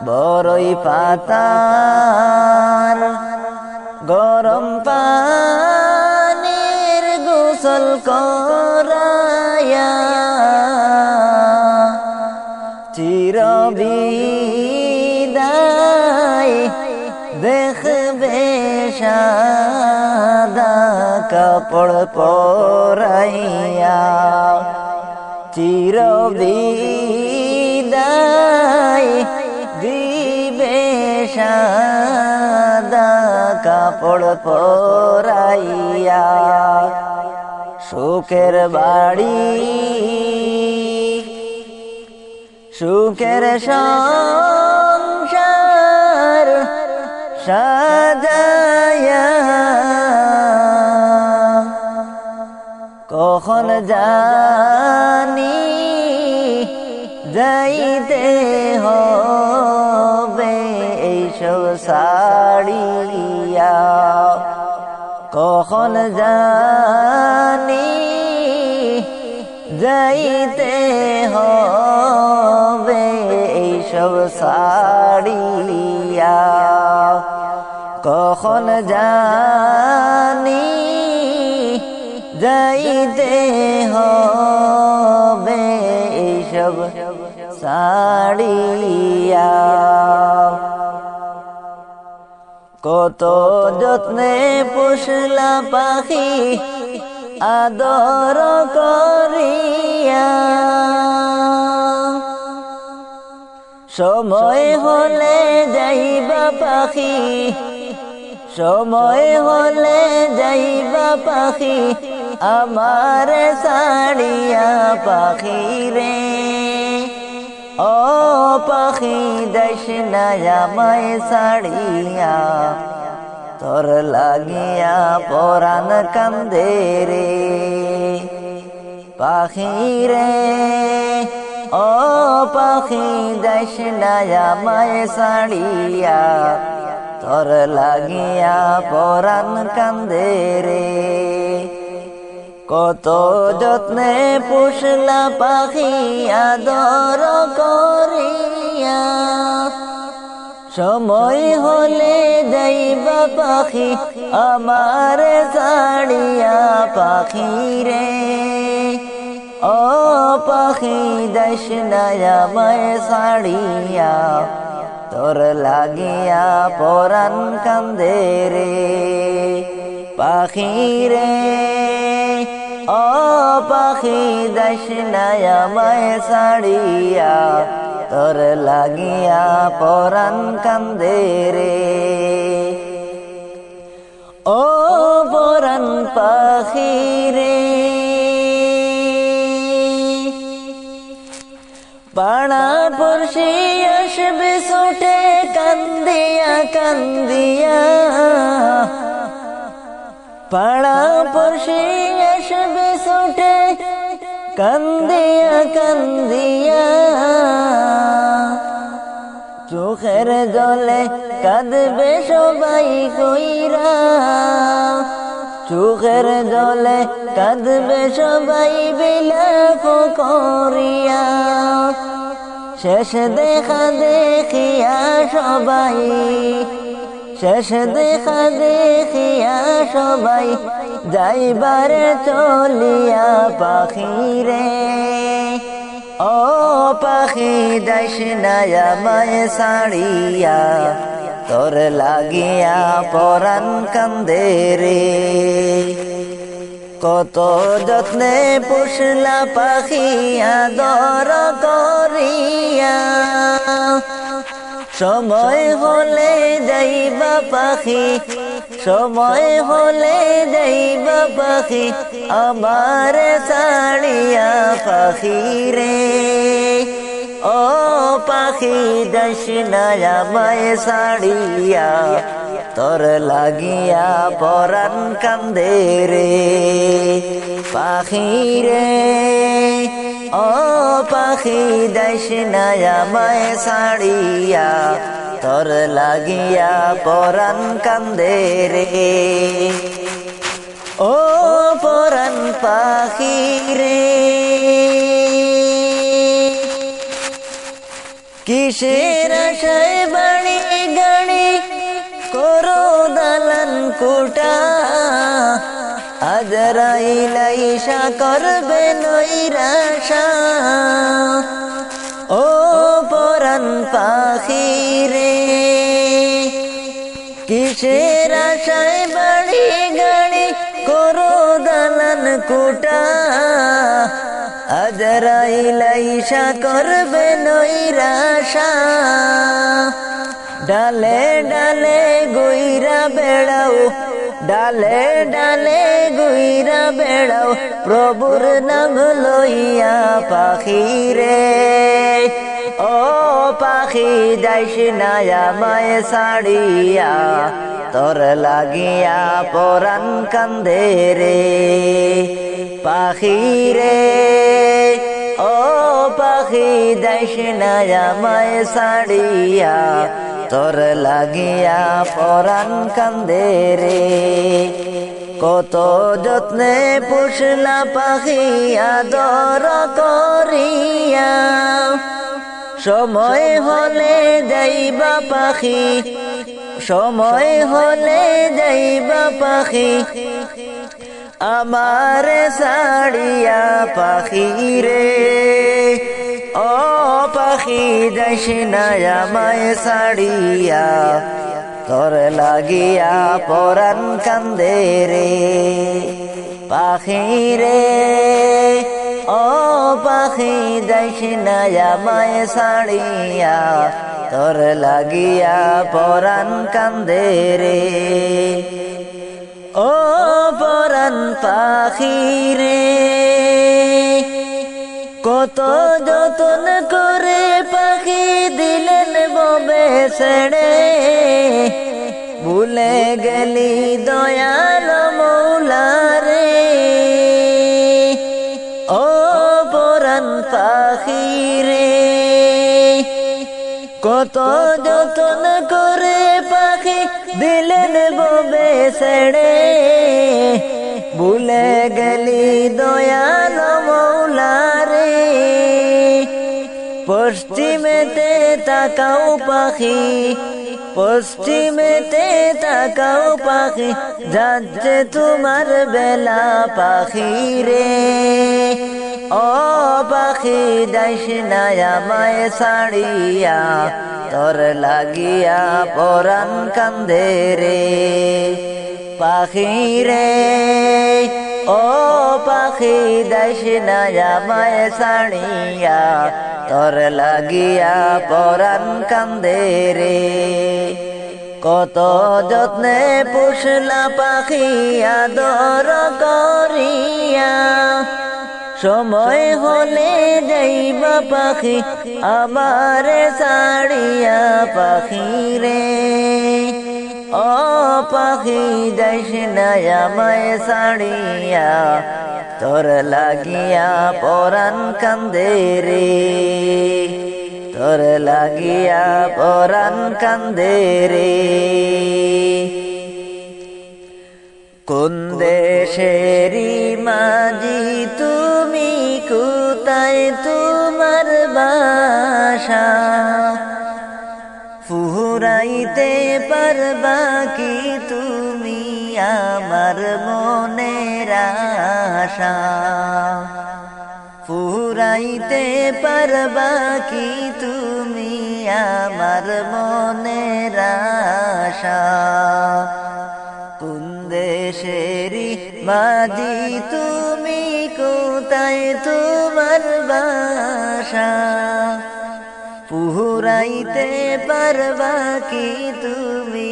বড়ই পাতার গরম পানির গোসল করায়া চিরবিদায় দেখবে সাদা কাপড় পরাইয়া চিরবিদায় দিবে সাদা কাপড় পরাইয়া সুখের বাড়ি সুখের সংসার সাজায়া কখন জানি যাইতে হবে এইসব সাড়িয়া কখন জানি যাইতে হবে এইসব সাড়িয়া কখন জানি যাইতে হবে এইসব ছাড়িয়া। কত যত্নে পুষলা পাখি আদর করিয়া, সময় হলে যাইবা পাখি, সময় হলে যাইবা পাখি আমার ছাড়িয়া। পাখি রে ও পাখি দেশ না আমায় ছাড়িয়া, তোর লাগিয়া পরাণ কান্দে রে। পাখি রে ও পাখি দেশ না আমায় ছাড়িয়া, তোর লাগিয়া পরাণ কান্দে রে। কত যত্নে পুষলা পাখি আদর করিয়া, সময় হলে যাইবা পাখি আমার ছাড়িয়া। পাখি রে ও পাখি দেশ না আমায় ছাড়িয়া, তোর লাগিয়া পরাণ কান্দে রে। পাখি রে ও পাখি দেশ না আমায় ছাড়িয়া, তোর লাগিয়া পরাণ কান্দে রে। ও পরাণ পাখি রে পাড়া পড়শি আসবে ছুটে কান্দিয়া কান্দিয়া, পাড়া পড়শি আসবে ছুটে কান্দিয়া কান্দিয়া। চোখের জলে কাঁদবে সবাই কইরা, চোখের জলে কাঁদবে সবাই বিলাপ করিয়া। শেষ দেখা দেখিয়া সবাই, শেষ দেখা দেখিয়া সবাই যাইবারে চলিয়া। পাখি রে ও পাখি দেশ না আমায় ছাড়িয়া, তোর লাগিয়া পরাণ কান্দে রে। কত যত্নে পুষলা পাখি আদর করিয়া, সময় হলে যাইবা পাখি, সময় হলে যাইবা পাখি আমার ছাড়িয়া। পাখি রে ও পাখি দেশ না আমায় ছাড়িয়া, তোর লাগিয়া পরাণ কান্দে রে। পাখি রে ও পাখি দেশ না আমায় ছাড়িয়া, তোর লাগিয়া পরাণ কান্দে রে। ও পরাণ পাখি রে কিসের আশায় বাড়ি গাড়ি করো দালান কোটা, আজরাইল আইসা করবে নৈরাশা। ও পরাণ পাখি রে কিসের আশায় বাড়ি গাড়ি করো দালান কোটা, আজরাইল আইসা করবে নৈরাশা। ডালে ডালে গুইরা বেড়াও, ডালে ডালে গুইরা বেড়াও প্রভুর নাম লইয়া। পাখি রে ও পাখি যাইস না আমায় ছাড়িয়া, তোর লাগিয়া পরাণ কান্দে রে। পাখি রে ও পাখি যাইস না আমায় ছাড়িয়া, তোর লাগিয়া পরাণ কান্দে রে। কত যত্নে পুষলা পাখি আদর করিয়া, সময় হলে যাইবা পাখি, সময় হলে যাইবা পাখি আমারে সাড়িয়া পাখি রে ও পাখি যাইস না আমায় সাড়িয়া তোর লাগিয়া পরাণ কান্দে রে পাখি রে ও পাখি যাইস না আমায় সাড়িয়া তোর লাগিয়া পরাণ কান্দে রে ও পরাণ পাখি রে কত যতন করে পাখি দিলেন ববে ছেড়ে ভুলে গেলি দয়াল মৌলা রে ও পরাণ পাখি রে কত যতন করে পাখি দিলেন ববে ছেড়ে ভুলে গেলি দয়াল মৌলা রে পশ্চিমেতে তাকাও পাখি পশ্চিমেতে তাকাও পাখি যাচ্ছে তোমার বেলা পাখি রে ও পাখি যাইস না আমায় ছাড়িয়া তোর লাগিয়া পরাণ কান্দে রে পাখি রে ও পাখি যাইস না আমায় ছাড়িয়া তোর লাগিয়া পরাণ কান্দে রে কত যত্নে পুষলা পাখি আদর করিয়া সময় হলে যাইবা পাখি আমারে ছাড়িয়া পাখি রে ও পাখি যাইস না আমায় ছাড়িয়া তোর লাগিয়া পরাণ কান্দে রে তোর লাগিয়া পরাণ কান্দে রে কোন দেশেরি মাঝি তুমি কোথায় তোমার বাসা ফুরাইতে পারবা কি তুমি আমার মনের আশা ফুরাইতে পারবা কি তুমি আমার মনের আশা কোন দেশেরি মাঝি তুমি কোথায় তোমার বাসা ফুরাইতে পারবা কি তুমি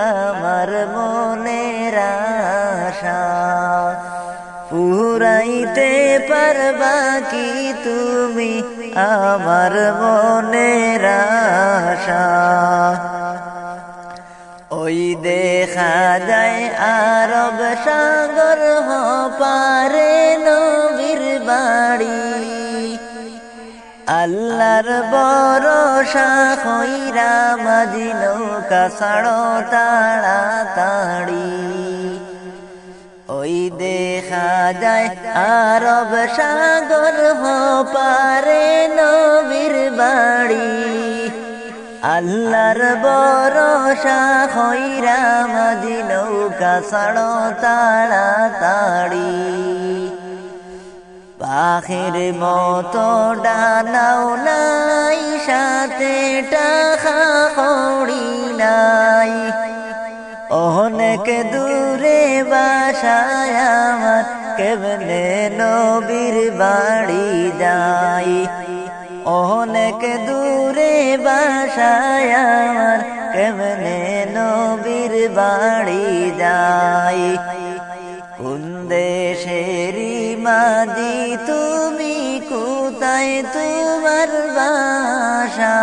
আমার মনের আশা ফুরাইতে পারবা কি তুমি আমার মনের আশা ওই দেখা যায় আরব সাগর পারে নবীর বাড়ি আল্লাহর ভরসা কইরা মাঝি নৌকা ছাড়ো তাড়াতাড়ি ওই দেখা যায় আরব সাগর পারে নবীর বাড়ি আল্লাহর ভরসা কইরা মাঝি নৌকা ছাড়ো তাড়াতাড়ি পাখির মতো ডানাও নাই সাথে টাকা কড়ি নাই অনেক দূরে বাসায় আমার কেমনে নবীর বাড়ি যাই অনেক দূরে বাসায় আমার কেমনে নবীর বাড়ি যাই কোন দেশেরি মাঝি তুমি কোথায় তোমার বাসা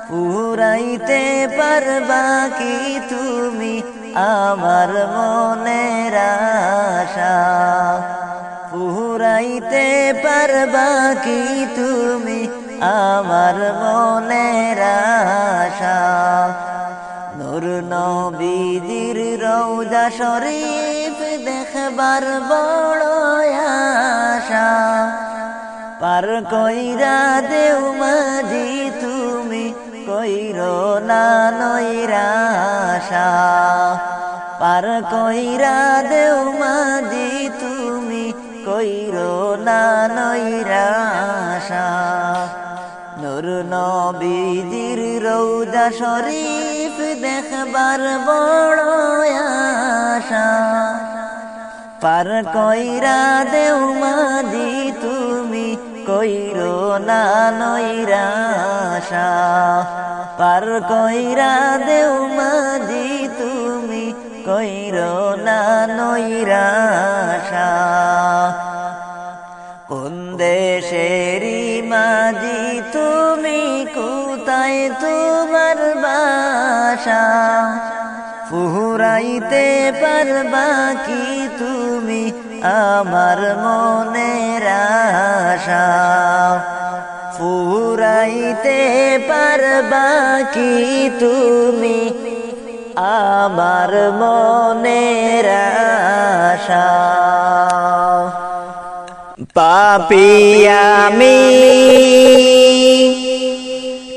ফুরাইতে পারবা কি তুমি আমার মনের আশা ফুরাইতে পারবা কি তুমি আমার মনের আশা নূর নবীজির রওজা শরীফ দেখবার বড় আশা পার কইরা দেও মাঝি তুমি কইরো না নৈরাশা পার কইরা দেও মাঝি তুমি কইরো না নৈরাশা নূর নবীজির রওজা শরীফ দেখবার বড় আশা পার কইরা দেও মাঝি তুমি কইরো না নৈরাশা পার কইরা দেও মাঝি তুমি কইরো না নৈরাশা কোন দেশেরি মাঝি তুমি কোথায় তোমার বাসা ফুরাইতে পারবা কি তুমি আমার মনের আশা ফুরাইতে পারবা কি তুমি আমার মনের আশা পাপী আমি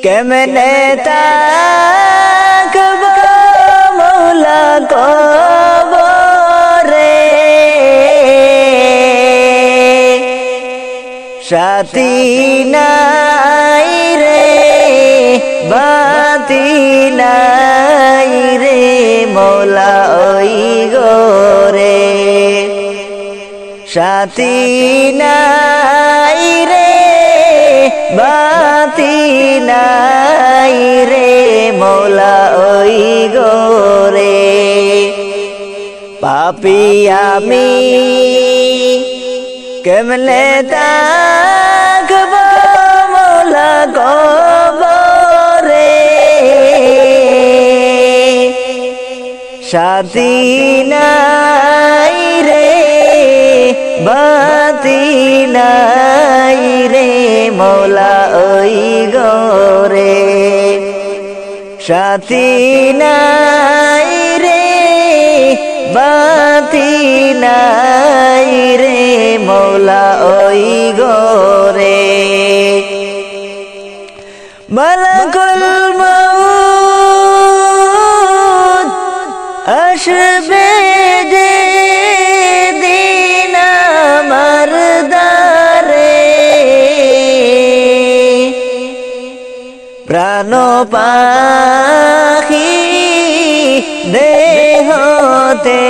কেমনে তাকব মৌলা কবরে সাথী নাই রে বাতি নাই রে মৌলা ওই গোরে সাথী নাই রে বাতি নাই রে মৌলা ওই গোরে পাপী আমি কেমনে তাকব মৌলা কবরে সাথী নাই রে বাতি নাই রে মৌলা ওই গোরে সাথী নাই রে বাতি নাই রে মৌলা ওই গোরে মালাকুল মউত আসবে যে দিন আমার দ্বারে প্রাণ পাখি দেহতে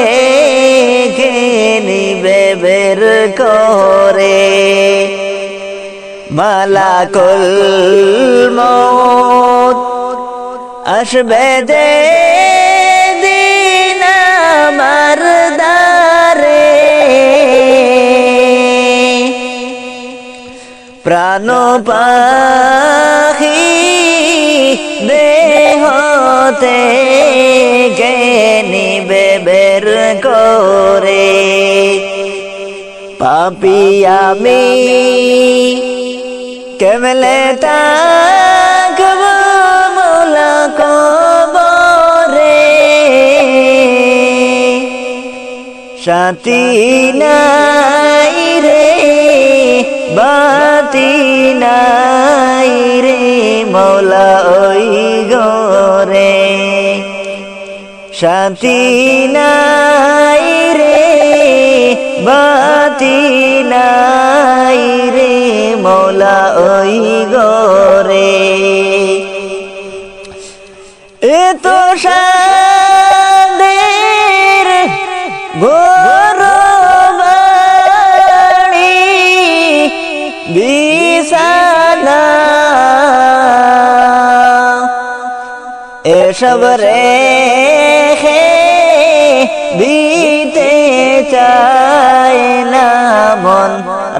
নিবে বের করে মালাকুল মউত আসবে যে দিন আমার দ্বারে প্রাণ পাখি দেহতে নিবে বের করে পাপী আমি কেমনে তাকব মৌলা কবরে সাথী নাই রে বাতি নাই রে মৌলা ওই গোরে সাথী নাই রে বাতি নাই রে মৌলা ওই গোরে এত সাদের গরবাড়ি বিছানা এসব রেখে দিতে চায় না মন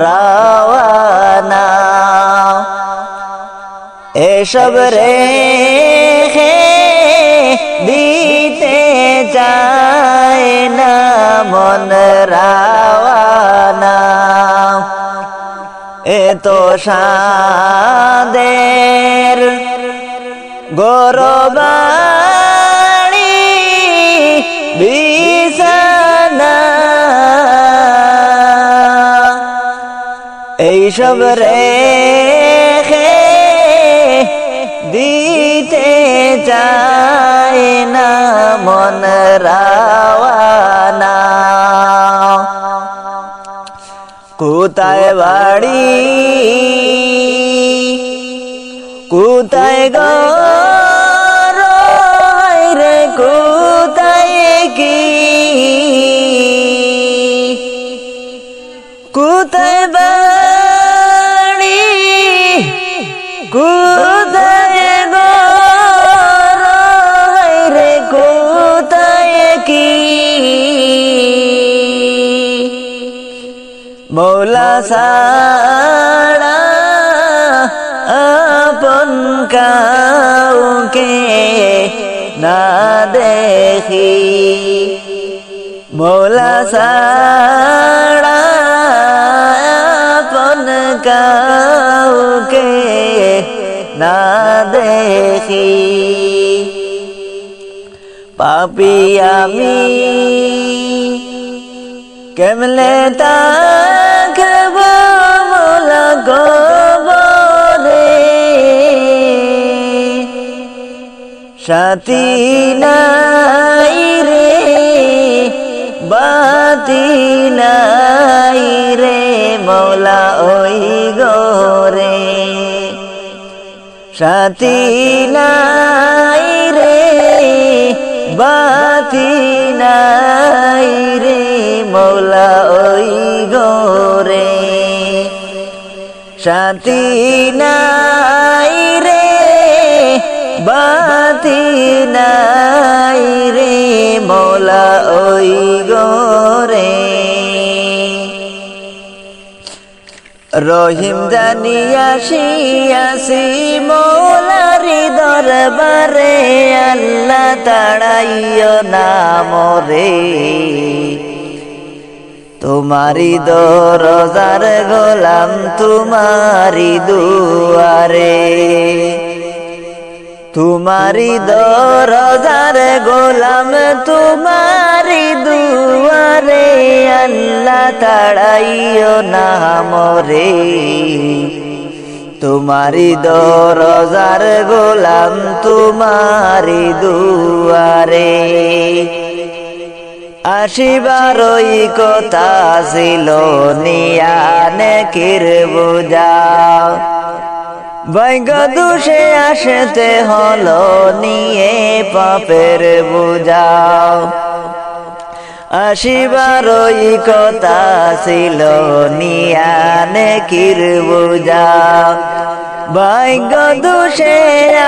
রাওয়ানা এসব রেখে দিতে চায় না মন রাওয়ানা এত সাদের গরবাড়ি বিছানা এইসব রেখে দিতে কোথায় বাড়ি কোথায় ঘর রে কোথায় কি কোথায় বাড়ি কোথায় ঘর রে কোথায় কি মৌলা ছাড়া আপন কাউকে না দেখি মৌলা ছাড়া আপন কাউকে না দেখি পাপী আমি কেমনে তাকব মৌলা কবরে সাথী নাই রে বাতি নাই রে মৌলা ওই গরে সাথী নাই রে বাতি নাই রে মৌলা ওই গরে শান্তি নাই রে বাতি নাই রে মৌলা ওই গরে রহিম জানিয়াছি মৌলারি দরবারে আল্লাহ তাড়াইও না মোরে তোমারি দরজার গোলাম তোমারি দুয়ারে তোমারি দরজার গোলাম তোমারি দুয়ারে আল্লাহ তাড়াইও না মোরে তোমারি দরজার গোলাম তোমারি দুয়ারে আসিবারই কথা ছিল নিয়ানে কির বুঝা ভাগ্য দোষে আসতে হলো নিয়ে পাপের বুঝা আসিবারই কথা ছিল নিয়ানে কির বুঝা ভাগ্য দোষে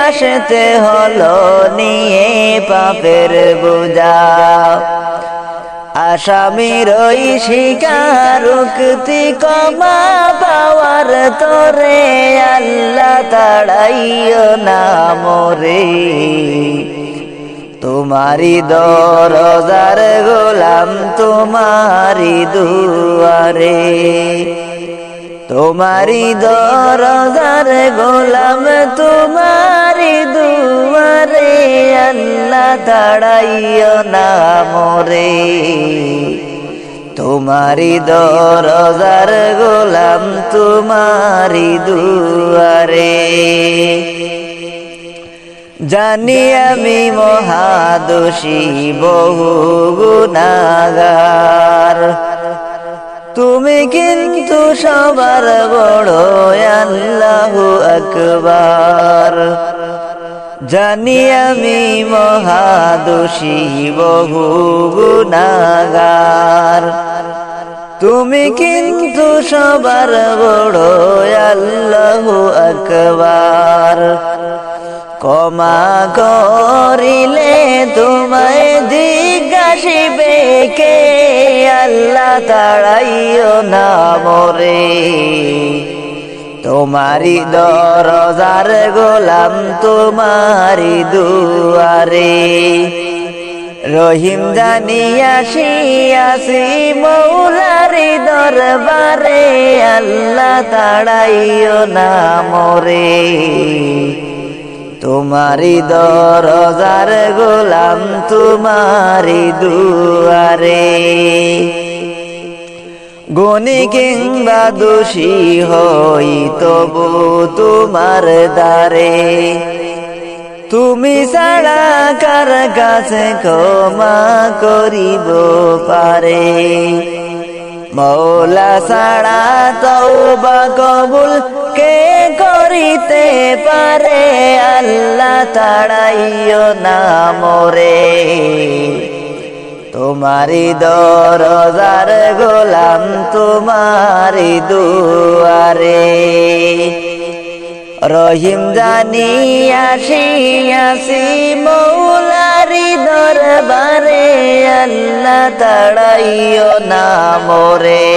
আসতে হলো নিয়ে পাপের বুঝা আসামির ওই স্বীকারোক্তি ক্ষমা পাওয়ার তোরে আল্লাহ তাড়াইও না মোরে তোমারি দরজার গোলাম তোমারি দুয়ারে তোমারি দরজার গোলাম তোমারি দুয়ারে আল্লাহ তাড়াইও না মোরে তোমারি দরজার গোলাম তোমারি দুয়ারে জানি আমি মহাদোষী বহু গুনাহগার তুমি কিন্তু সবার বড় আল্লাহু আকবার জানি আমি মহাদোষী বহু গুনাহগার তুমি কিন্তু সবার বড় আল্লাহু আকবার ক্ষমা করিলে তোমায় জিজ্ঞাসিবে কে আল্লাহ তাড়াইও না মোরে তোমারি দরজার গোলাম তোমারি দুয়ারে রহিম জানিয়াছি মৌলারি দরবারে আল্লাহ তাড়াইও না মোরে তোমারি দরজার গোলাম তোমারি দুয়ারে গুণী কিংবা দোষী হই তবু তোমার দ্বারে তুমি ছাড়া কার কাছে ক্ষমা করিব পারে মৌলা ছাড়া তওবা কবুল কে করিতে পারে আল্লাহ তাড়াইও না মোরে তোমারি দরজার গোলাম তোমারি দুয়ারে রহিম জানি আসিয়াছি মৌলারি দরবারে আল্লাহ তাড়াইও না মোরে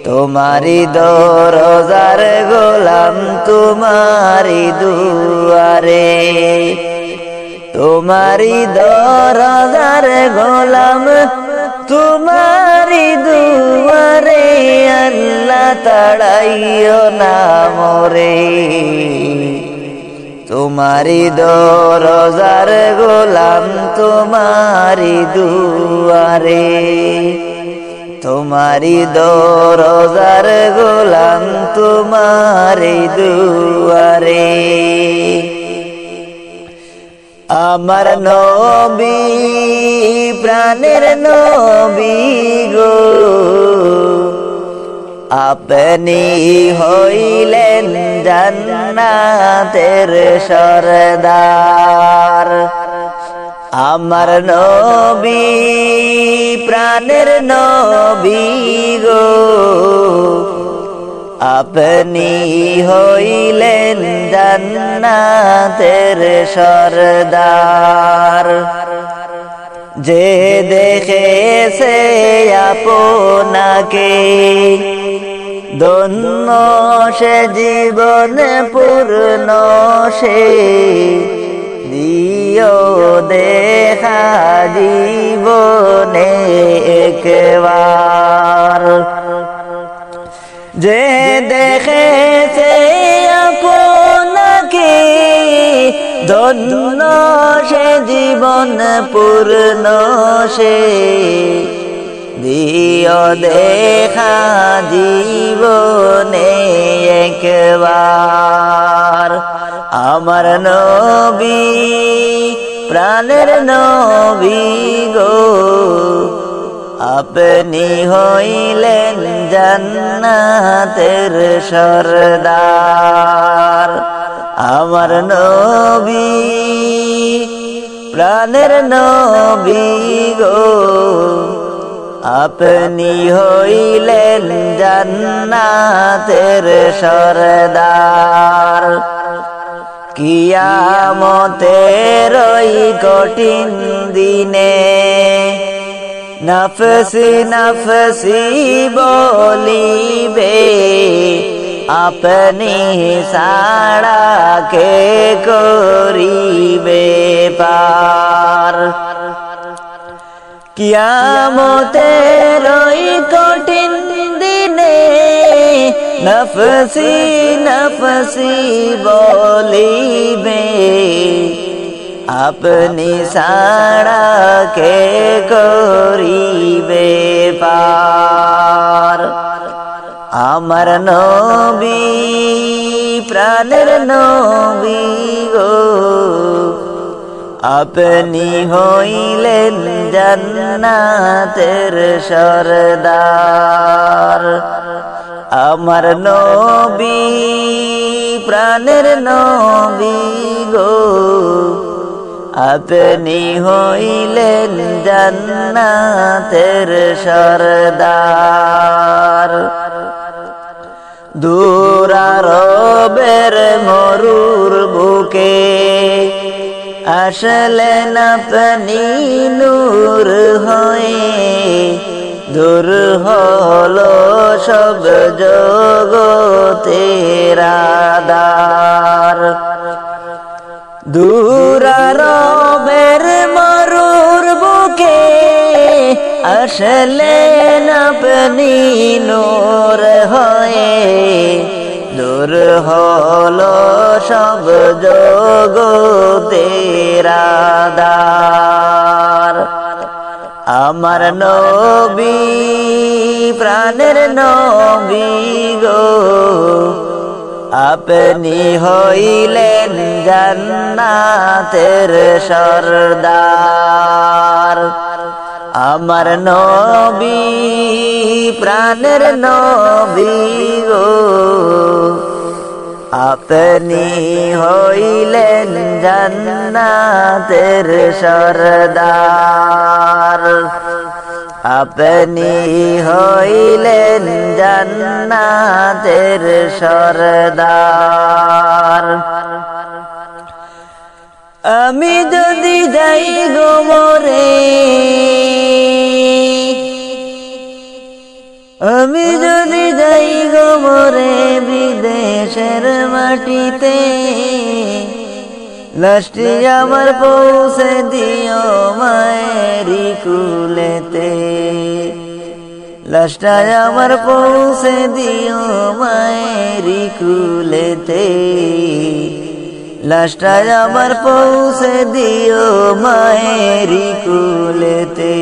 তোমারি দরজার গোলাম তোমারি দুয়ারে তোমারি দরজার গোলাম তোমারি দুয়ারে আল্লাহ তাড়াইও না মোরে তোমারি দরজার গোলাম তোমারি দুয়ারে তোমারি দরজার গোলাম তোমারি দুয়ারে আমার নবী প্রাণের নবী গো আপনি হইলেন জান্নাতের সরদার আমার নবী প্রাণের নবী গো আপনি হইলেন জান্নাতের সরদার যে দেখেছে আপনাকে ধন্য সে জীবন পূর্ণ সে দিও দেখা জীবনে একবার যে দেখেছে আপনাকে ধন্য সে জীবন পূর্ণ সে দিও দেখা জীবনে একবার আমার নবী প্রাণের নবী গো আপনি হইলেন জান্নাতের সরদার আমার নবী প্রাণের নবী গো আপনি হইলেন জান্নাতের সরদার কিয়ামতের ওই কঠিন দিনে নফসি নফসি বলিবে আপনি ছাড়া কে করিবে পার কিয়ামতের ওই কঠিন দিনে নফসি নফসি বলিবে আপনি ছাড়া কে করিবে পার আমার নবী প্রাণের নবী গো আপনি হইলেন জান্নাতের সরদার আমার নবী প্রাণের নবী গো আপনি হইলেন জান্নাতের সরদার দূর আরবের মরুর বুকে আসলেন আপনি নূর হয়ে দূর হলো সব জগতের আধার দূর আরবের মরুর বুকে আসলেন আপনি নূর হয়ে দূর হলো সব জগতের আধার আমার নবী প্রাণের নবী গো আপনি হইলেন জান্নাতের সরদার আমার নবী প্রাণের নবী গো আপনি হইলেন জান্নাতের সরদার আপনি হইলেন জান্নাতের সরদার আমি যদি যাই গো মরে আমি যদি যাই গো মরে বিদেশের মাটিতে লাশটি আমার পৌঁছে দিও মায়েরি কুলেতে লাশটা আমার পৌঁছে দিও মায়েরি কুলেতে লাশটা আমার পৌঁছে দিও মায়েরি কুলেতে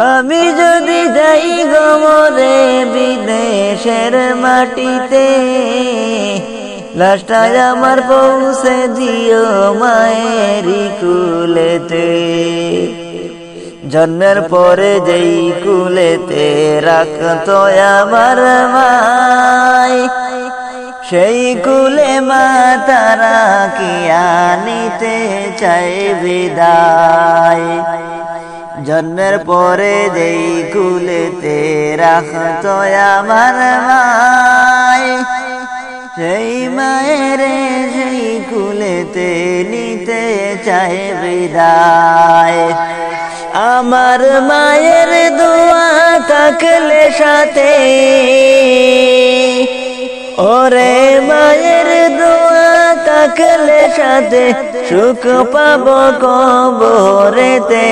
আমি যদি যাই গো মরে বিদেশের মাটিতে লাশটা আমার পৌঁছে দিও মায়েরি কুলেতে জন্মের পরে যেই কুলেতে রাখতো আমার মায় সেই কুলে মা তারা কি আনিতে চাই বিদায় জন্মের পরে যেই কুলেতে রাখতো আমার মায় সেই মায়ের সেই কুলেতে নিতে চায় বিদায় আমার মায়ের দোয়া থাকলে সাথে ওরে মায়ের দোয়া থাকলে সাথে সুখ পাব কবরেতে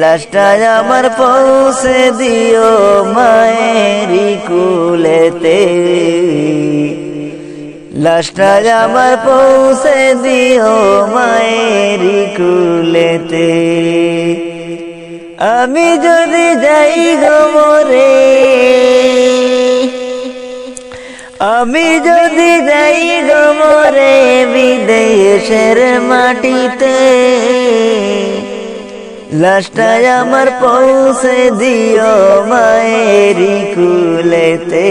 লাশটা আমার পৌঁছে দিও মায়েরি কুলেতে লাশটা আমার পৌঁছে দিও মায়েরি কুলেতে আমি যদি যাই গো মরে আমি যদি যাই গো মরে বিদেশের মাটিতে লাশটা আমার পৌঁছে দিও মায়েরি কুলেতে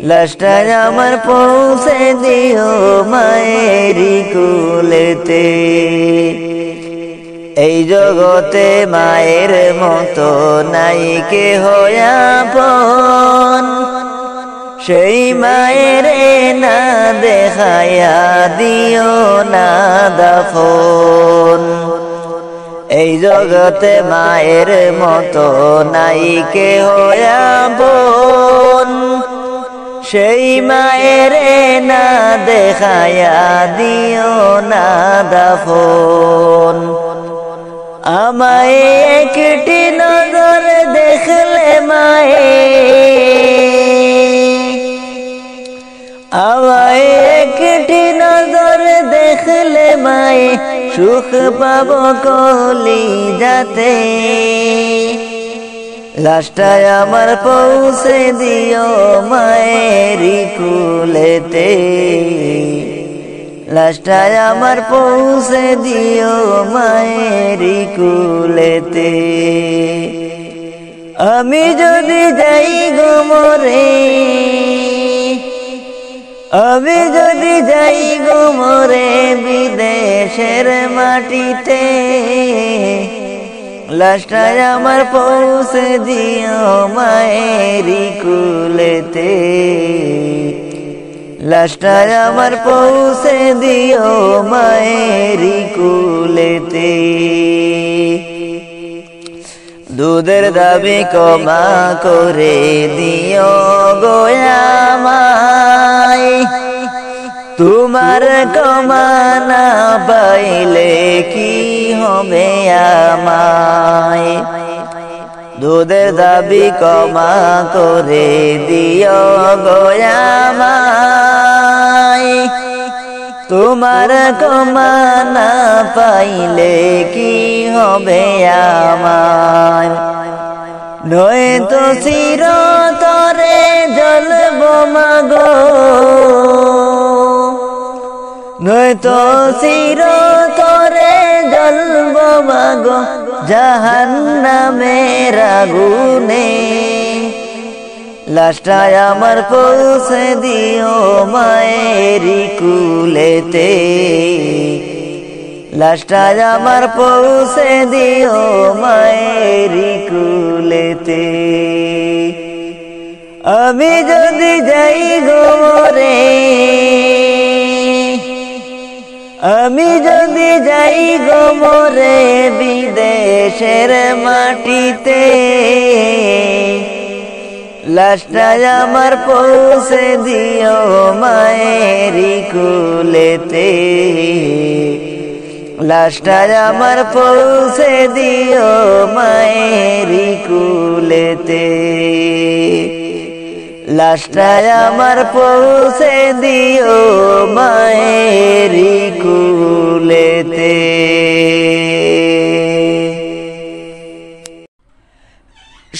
লাশটা আমার পৌঁছে দিও মায়েরি কুলেতে এই জগতে মায়ের মতো নাই কেহ আপন সেই মায়ের না দেখায়া দিও না দাফন এই জগতে মায়ের মতো নাই কেহ আপন সেই মায়ের না দেখায়া দিও না দাফন আমায় একটি নজর দেখলে মায়ে আমায় একটি নজর দেখলে মায়ে সুখ পাব কলিজাতে লাশটা আমার পৌঁছে দিও মায়েরি কুলেতে লাশটা আমার পৌঁছে দিও মায়েরি কুলেতে আমি যদি যাই গো মরে আমি যদি যাই গো মরে বিদেশের মাটিতে লাশটা আমার পৌঁছে দিও মায়েরি কুলেতে লাশটা আমার পৌঁছে দিও মায়েরি কুলেতে দুধের দাবি কমা করে দিও গো আমায় তোমার ক্ষমা না পাইলে কি হবে আমায় দুধের দাবি ক্ষমা করে দিও গো আমায় তোমার ক্ষমা না পাইলে কি হবে আমায় নয়তো চিরতরে জ্বলব মাগো নয়তো চিরতরে জ্বলবো মাগো জাহান্নামের আগুনে লাশটায় আমার পৌঁছে দিও মায়েরি কুলেতে লাশটায় আমার পৌঁছে দিও মায়েরি কুলেতে আমি যদি যাই গো মরে আমি যদি যাই গো মরে বিদেশের মাটিতে লাশটায় আমার পৌঁছে দিও মায়েরি কুলেতে লাশটায় আমার পৌঁছে দিও মায়েরি কুলেতে লাশটায় আমার পৌঁছে দিও মায়েরি কুলেতে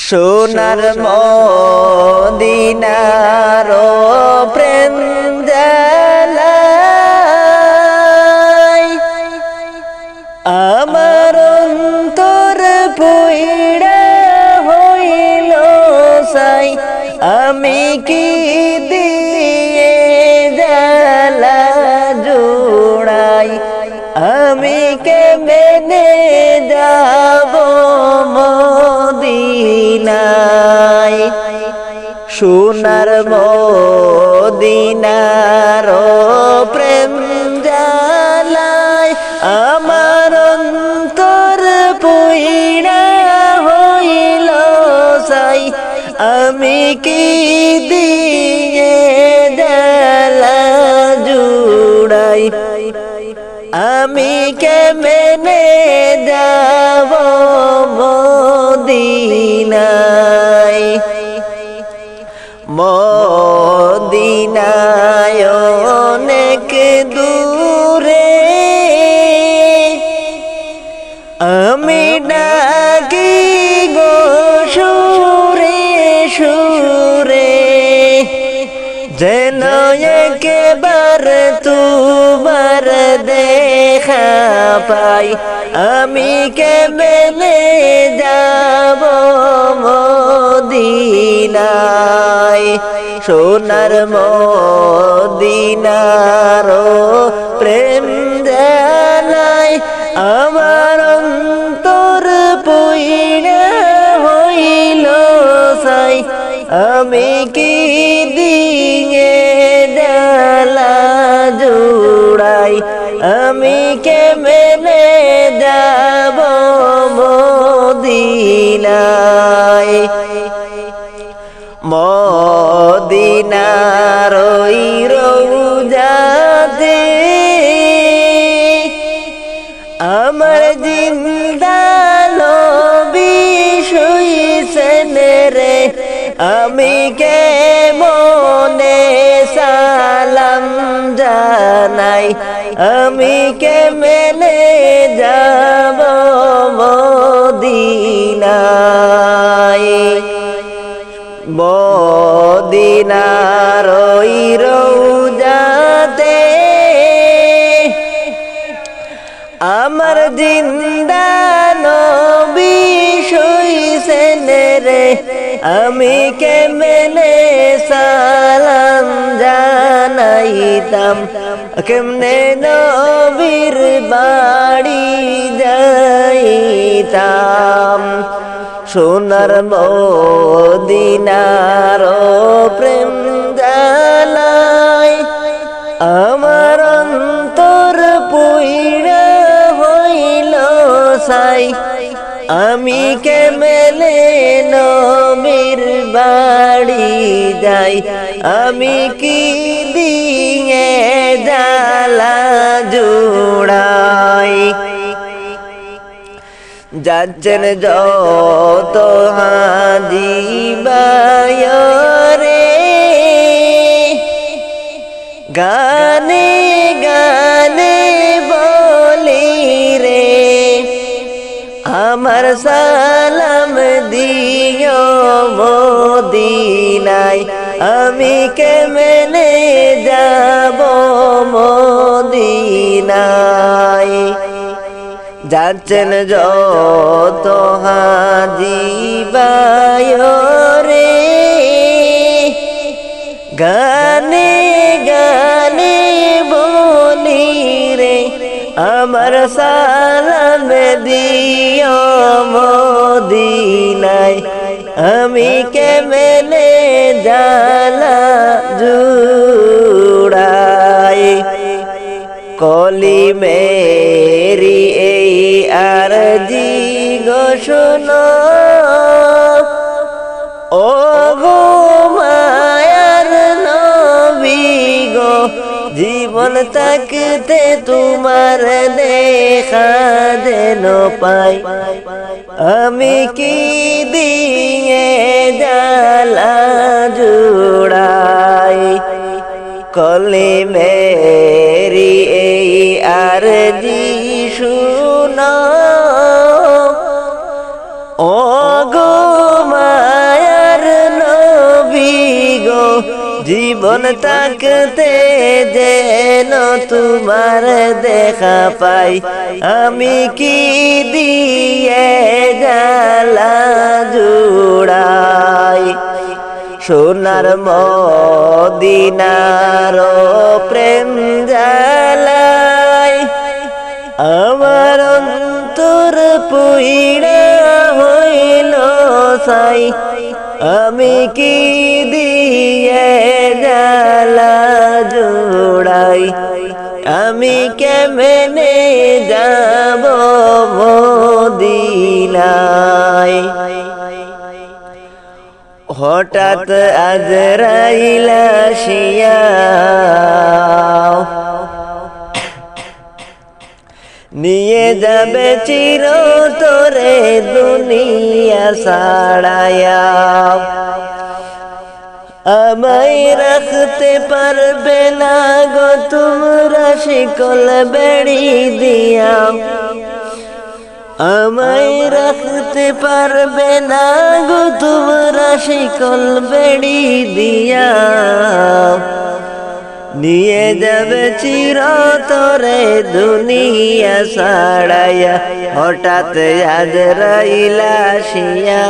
সোনার মদিনার প্রেম জালাই আমার অন্তর পুইড়া হইল সাই আমি কি দিয়ে জ্বালা জোড়াই আমি কেমনে যাব মদিনায় সোনার মদিনার প্রেম জালায় আমার অন্তর পুইড়া হইল সাই আমি কি দিয়ে জ্বালা জুড়াই আমি কেমনে যাব মদিনায় মদিনায় অনেক দূরে আমি ডাকি গো সুরে সুরে যেন একবার তোমার দেখা পাই আমি কেমনে যাব মদিনায় সোনার মদিনার প্রেম জালায় আমার অন্তর পুইড়া হইল সাই আমি কি দিয়ে জ্বালা জুড়াই আমি কেমনে যাব মদিনায় মদিনার ওই রওজাতে আমার জিন্দা নবী শুইছেন রে আমি কেমনে সালাম জানাই আমি কেমনে যাব মদিনায় মদিনার ওই রওজাতে আমার জিন্দা নবী শুইছেন রে আমি কেমনে সালাম জানাইতাম কেমনে নবীর বাড়ি যাইতাম সোনার মদিনার প্রেম জালায় আমার অন্তর পুইড়া হইল সাই আমি কেমনে নবীর বাড়ি যাই আমি কি দিয়ে জ্বালা জোড়াই যাচ্ছেন যত হাজি বায়রে গানে গানে বলি রে আমার সালাম দিও মদিনায় আমি কেমনে যাব মদিনায় যাচ্ছেন যত হাজি বায়রে গানে গানে বলি রে আমার সালাম দিও মদিনায় আমি কেমনে জালা জুড়াই কলি মেরি এই আরজি গো শোনো ও গো মায়ার নবী গো জীবন থাকতে তোমার দেখা যেন পাই আমি কি দিয়ে জালা জুড়াই কলি মেরি এই আরজি শুনো ও গো মায়ার নবী গো জীবন থাকতে যেন তোমার দেখা পাই আমি কি দিয়ে জালা জুড়াই সোনার মদিনার প্রেম জালাই আমার অন্তর পুইড়া হইল সাই আমি কি দিয়ে জালা জুড়াই আমি কেমনে যাব মদিনায় হঠাৎ আজরাইল আসিয়া নিয়ে যাবে চিরতরে দুনিয়া ছাড়ায়া আমায় রাখতে পারবে না গো তোমরা শিকল বেড়ি দিয়া আমায় রাখতে পারবে না গো তোমরা শিকল বেড়ি দিয়া নিয়ে যাবে চিরতরে দুনিয়া ছাড়াইয়া হঠাৎ আজরাইল আসিয়া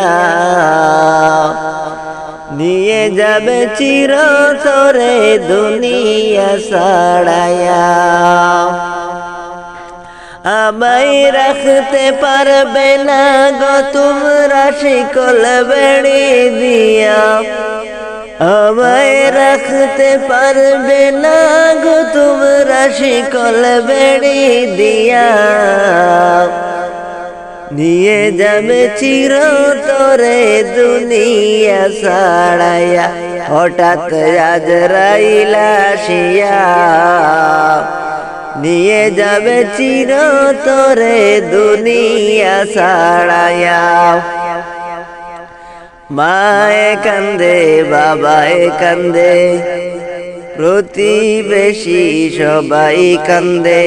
নিয়ে যাবে চিরতরে দুনিয়া ছাড়াইয়া আমায় রাখতে পারবে না গো তোমরা শিকল বেড়ি দিয়া আমায় রাখতে পারবে না গো তোমরা শিকল বেড়ি দিয়া নিয়ে যাবে চিরতরে দুনিয়া ছাড়াইয়া হঠাৎ আজরাইল আসিয়া নিয়ে যাবে চিরতরে দুনিয়া ছাড়াইয়া মায়ে কান্দে বাবায় কান্দে প্রতিবেশী সবাই কান্দে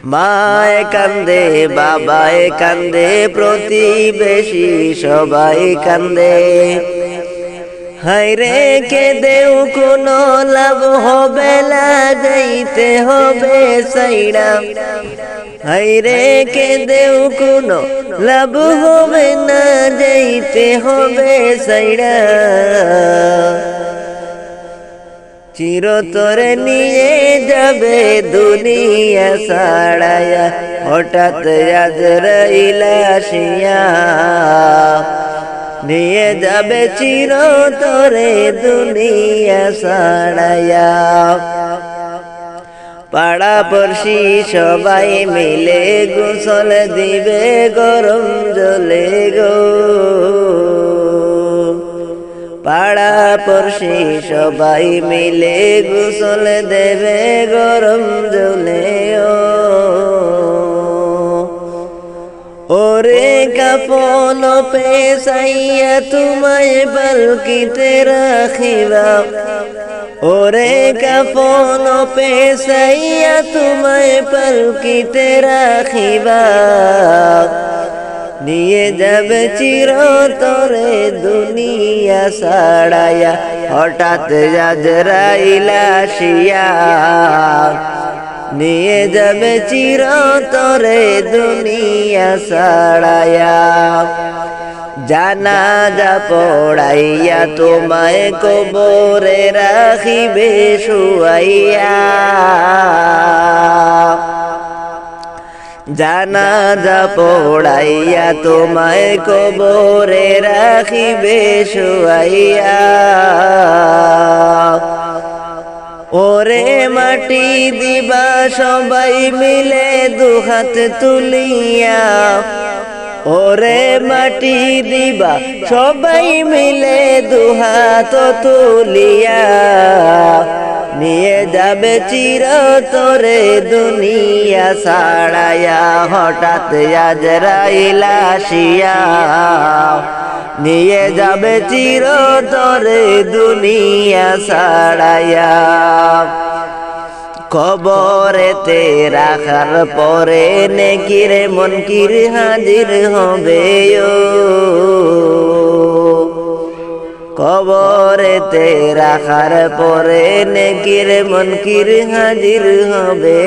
মায়ে কান্দে বাবায় কান্দে প্রতিবেশী সবাই কান্দে হায়রে কেঁদেও কোনো লাভ হবে না যাইতে হবে সাইড়া হায়রে কেঁদেও কোনো লাভ হবে না যাইতে হবে সাইড়া চিরতরে নিয়ে যাবে দুনিয়া ছাড়াইয়া হঠাৎ আজরাইল আসিয়া নিয়ে যাবে চিরতরে দুনিয়া ছাড়াইয়া পাড়া পড়শি সবাই মিলে গোসল দিবে গরম জলে গো পাড়া পড়শি সবাই মিলে গোসল দেবে গরম জলে ওরে কাফন পেশাইয়া তোমায় বলকিতে রাখিবা ওরে কাফন পেশাইয়া তোমায় পলকিতে রাখিবা নিয়ে যাবে চিরতরে দুনিয়া ছাড়াইয়া হঠাৎ আজরাইল আসিয়া নিয়ে যাবে চিরতরে দুনিয়া ছাড়ায়া জানাজা পড়াইয়া তোমায় কবরে রাখিবে শুয়াইয়া জানাজা পড়াইয়া তোমায় কবরে রাখিবে শুয়াইয়া ওরে মাটি দিবা সবাই মিলে দুহাত তুলিয়া ওরে মাটি দিবা সবাই মিলে দুহাত তুলিয়া নিয়ে যাবে চিরতরে দুনিয়া ছাড়ায়া হঠাৎ আজরাইল আসিয়া নিয়ে যাবে চিরতরে দুনিয়া ছাড়ায়া কবরেতে রাখার পরে নেকির মুনকির হাজির হবে কবরেতে রাখার পরে নেকির মুনকির হাজির হবে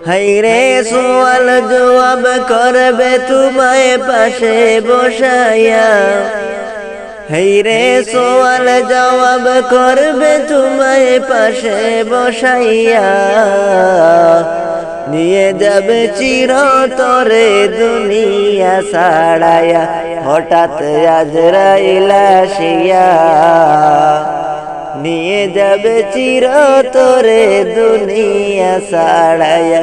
হায়রে সওয়াল জবাব করবে তোমায় পাশে বসায়া হায়রে সওয়াল জবাব করবে তোমায় পাশে বসাইয়া নিয়ে যাবে চিরতরে দুনিয়া ছাড়ায়া হঠাৎ আজরাইল আসিয়া নিয়ে যাবে চিরতরে দুনিয়া ছাড়ায়া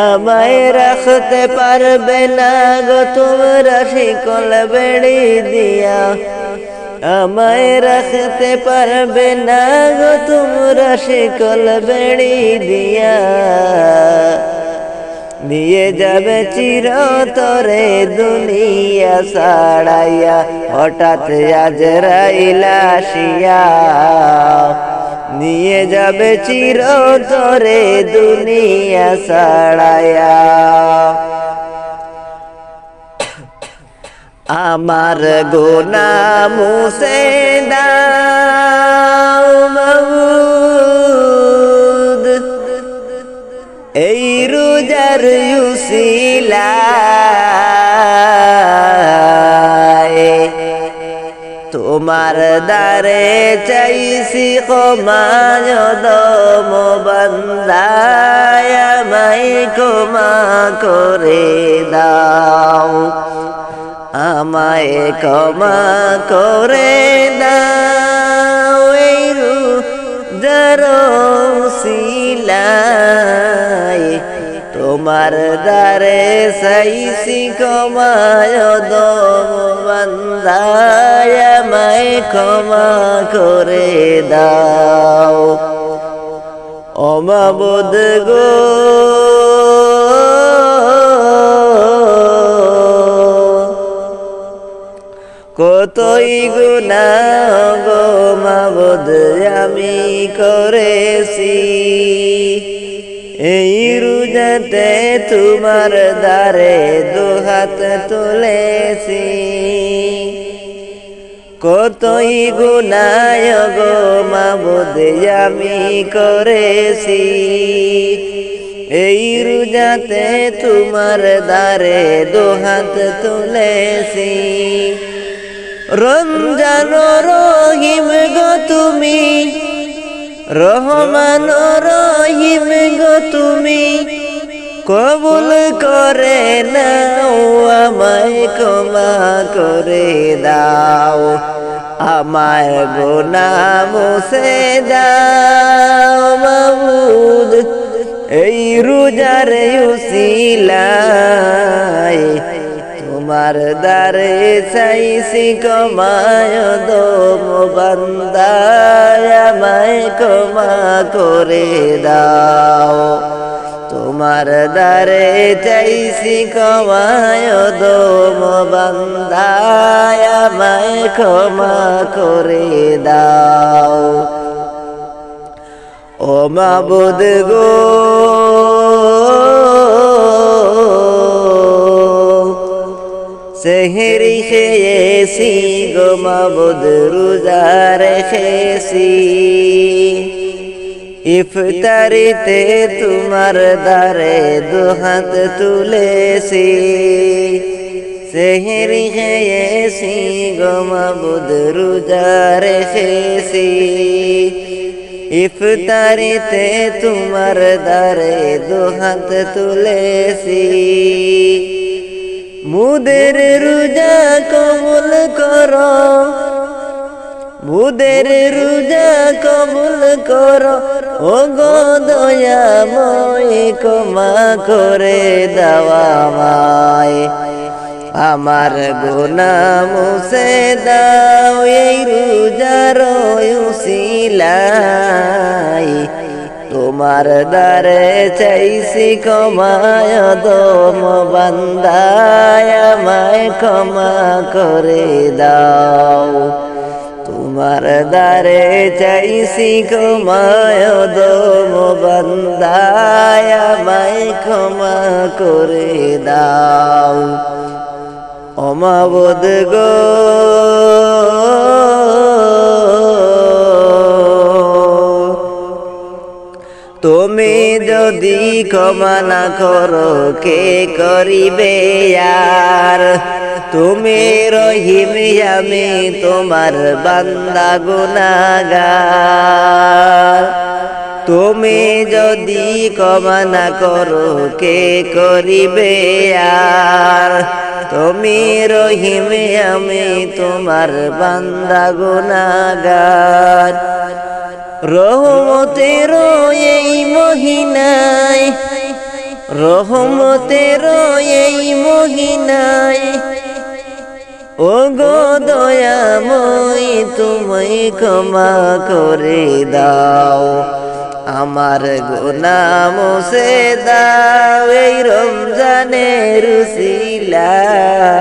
আমায় রাখতে পারবে না গো তোমরা শিকল বেড়ি দিয়া আমায় রাখতে পারবে না গো তোমরা শিকল বেড়ি দিয়া নিয়ে যাবে চিরতরে দুনিয়া ছাড়াইয়া হঠাৎ আজরাইল আসিয়া নিয়ে যাবে চিরতরে দুনিয়া ছাড়াইয়া আমার গুনাহ মুছে দাও মাবুদ এই রোজার উসিলায় তোমার দ্বারে চাইছি ক্ষমা দম বান্দায় আমায় ক্ষমা করে দাও আমায় ক্ষমা করে দাও এই রোজার উসিলায় তোমার দ্বারে চাইছি ক্ষমা দম বান্দায় আমায় ক্ষমা করে দাও ও মাবুদ গো কতই গুনাহ গো মাবুদ আমি করেছি এই রোজাতে তোমার দ্বারে দুহাত তুলেছি কতই গুনাহ গো মাবুদ আমি করেছি এই রোজাতে তোমার দ্বারে দুহাত তুলেছি রমজান রহিম গো তুমি রহমান রহিম গো তুমি কবুল করে নাও আমায় ক্ষমা করে দাও আমায় গুনাহ মুছে দাও মাবুদ এই রোজার উসিলায় তোমার দ্বারে চাইছি ক্ষমায় দম বান্দায় আমায় ক্ষমা করে দাও তোমার দ্বারে চাইছি ক্ষমায় দম বান্দায় আমায় ক্ষমা করে দাও ও মাবুদ গো সেহরি খেয়েছি গো মাবুদ রোজা রেখেছি ইফতারিতে তোমার দ্বারে দুহাত তুলেছি, সেহরি খেয়েছি গো মাবুদ রোজা রেখেছি। ইফতারিতে তোমার দ্বারে দুহাত তুলেছি, মুদের রোজা কবুল করো, মুদের রোজা কবুল করো, ও গো দয়াময় ক্ষমা করে দেওয়া আমায়। আমার গুনাহ মুছে দাও এই রোজার উসিলায়, তোমার দ্বারে চাইছি ক্ষমায় দম বান্দায় আমায় ক্ষমা করে দাও। তোমার দ্বারে চাইছি ক্ষমায় দম বান্দায় আমায় ক্ষমা করে দাও। ও মাবুদ গো তুমি যদি ক্ষমা না করো কে করিবে আর? তুমি রহিম আমি তোমার বান্দা গুনাহগার, তুমি যদি ক্ষমা না করো কে করিবে আর? তুমি রহিম আমি তোমার বান্দা গুনাহগার। রহমতের এই মহিনায়, রহমতের এই মহিনায়, ও গো দয়াময় তুমি ক্ষমা করে দাও। আমার গুনাহ মুছে দাও এই রমজানের উসিলায়,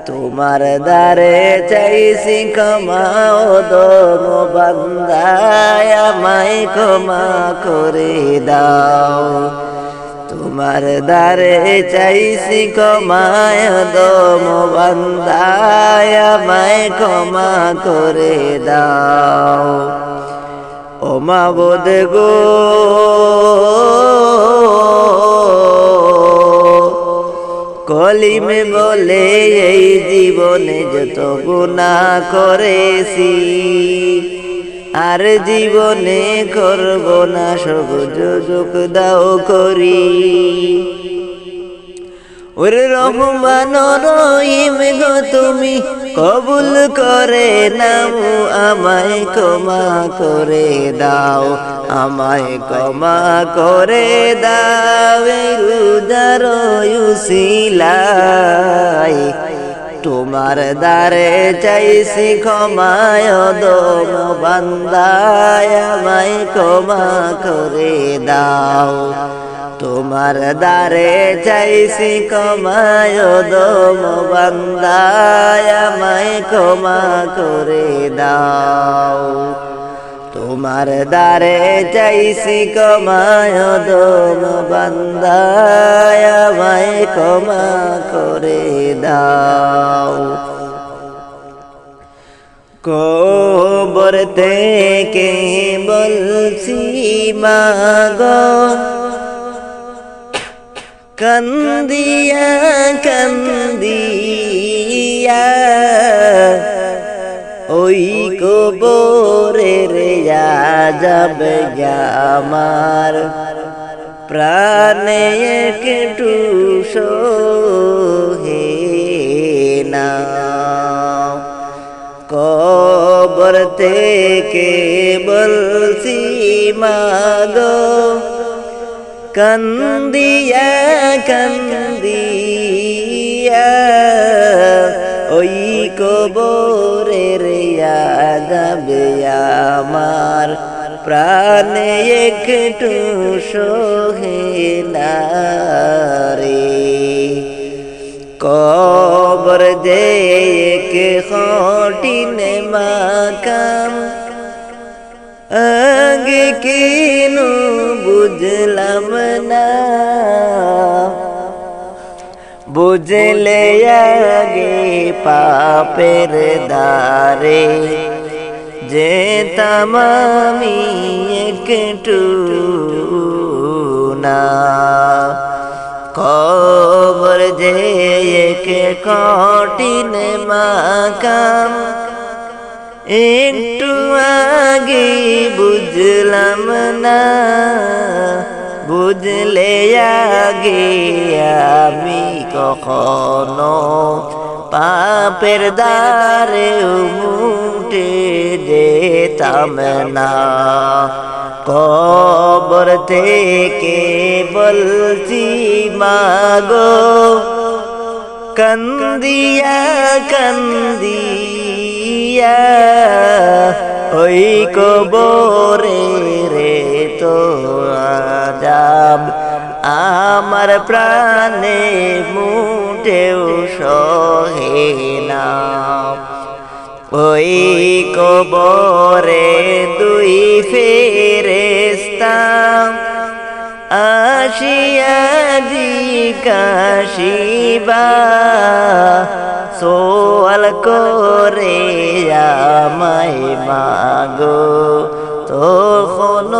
তোমার দ্বারে চাইছি ক্ষমা ও দম বান্দায় আমায় ক্ষমা করে দাও। তোমার দ্বারে চাইছি ক্ষমা ও দম বান্দায় আমায় ক্ষমা করে দাও। ও মাবুদ গো কলিমে বলে এই জীবনে যত গুনাহ করেছি, আর জীবনে করব না সব সুযোগ দাও করি। ওরে রহমান রহিম গো তুমি কবুল করে নাও, আমায় ক্ষমা করে দাও, আমায় ক্ষমা করে দাও এই রোজার উসিলায়, তোমার দ্বারে চাইছি ক্ষমায় দম বান্দায় আমায় ক্ষমা করে দাও। তোমার দ্বারে চাইছি ক্ষমায় দম বান্দায় আমায় ক্ষমা করে দাও। তোমার দ্বারে চাইছি ক্ষমায় দম বান্দায় আমায় ক্ষমা করে দাও। কবর থেকে বলছি মাগো কান্দিয়া কান্দিয়া, ওই কবরের যাবে আমার প্রাণে একটু সহে না। কবর থেকে বলছি মাগো কান্দিয়া কান্দিয়া, ওই কবরের যাবে আমার প্রাণে একটু সহে না রে। কবর যে এক কঠিন মাকাম, আগে কেন বুঝলাম না, বুঝলে আগে পাপের দ্বারে যেতাম আমি একটু না কবর যে এক কঠিন মাকাম একটু আগে বুঝলাম না বুঝলে আগে আমি কখনো পাপের দ্বারে মুটে যেতাম না কবর থেকে বলছি মাগো কান্দিয়া কান্দিয়া ওই কবরে রে তো আজাব আমার প্রাণে মুটেও সহে না ওই কবরে দুই ফেরেশতা আসিয়া জিজ্ঞাসিবা সোয়াল করে আমায় মাগো তখন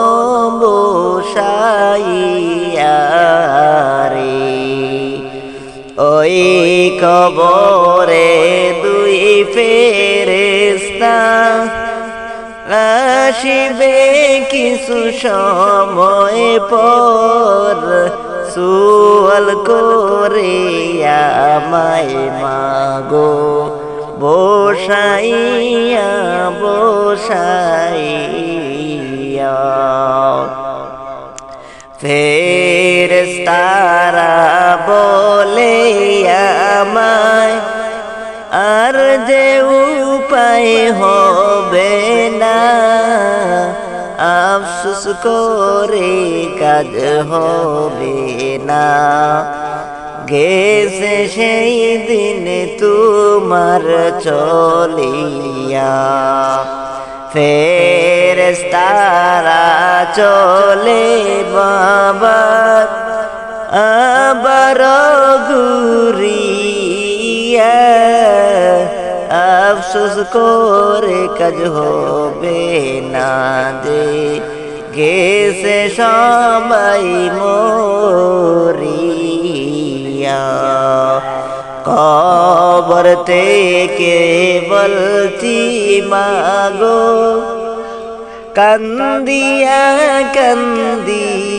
বসাইয়া রে ওই কবরে দুই ফেরেশতা আসিবে কিছু সময় পর সুয়াল করে আমায় মাগো বসাইয়া বসাইয়া ফেরেশতারা বলে আমায় আর যে উপায় হবে না আফসোস করে কাজ হবে না গেছে সেই দিন তোমার চলিয়া ফেরেশতারা চলে বাবা আবার ঘুরিয়া আফসোস করে কাজ হবে না যে গেছে সবাই মরিয়া কবর থেকে বলছি মাগো কান্দিয়া কান্দিয়া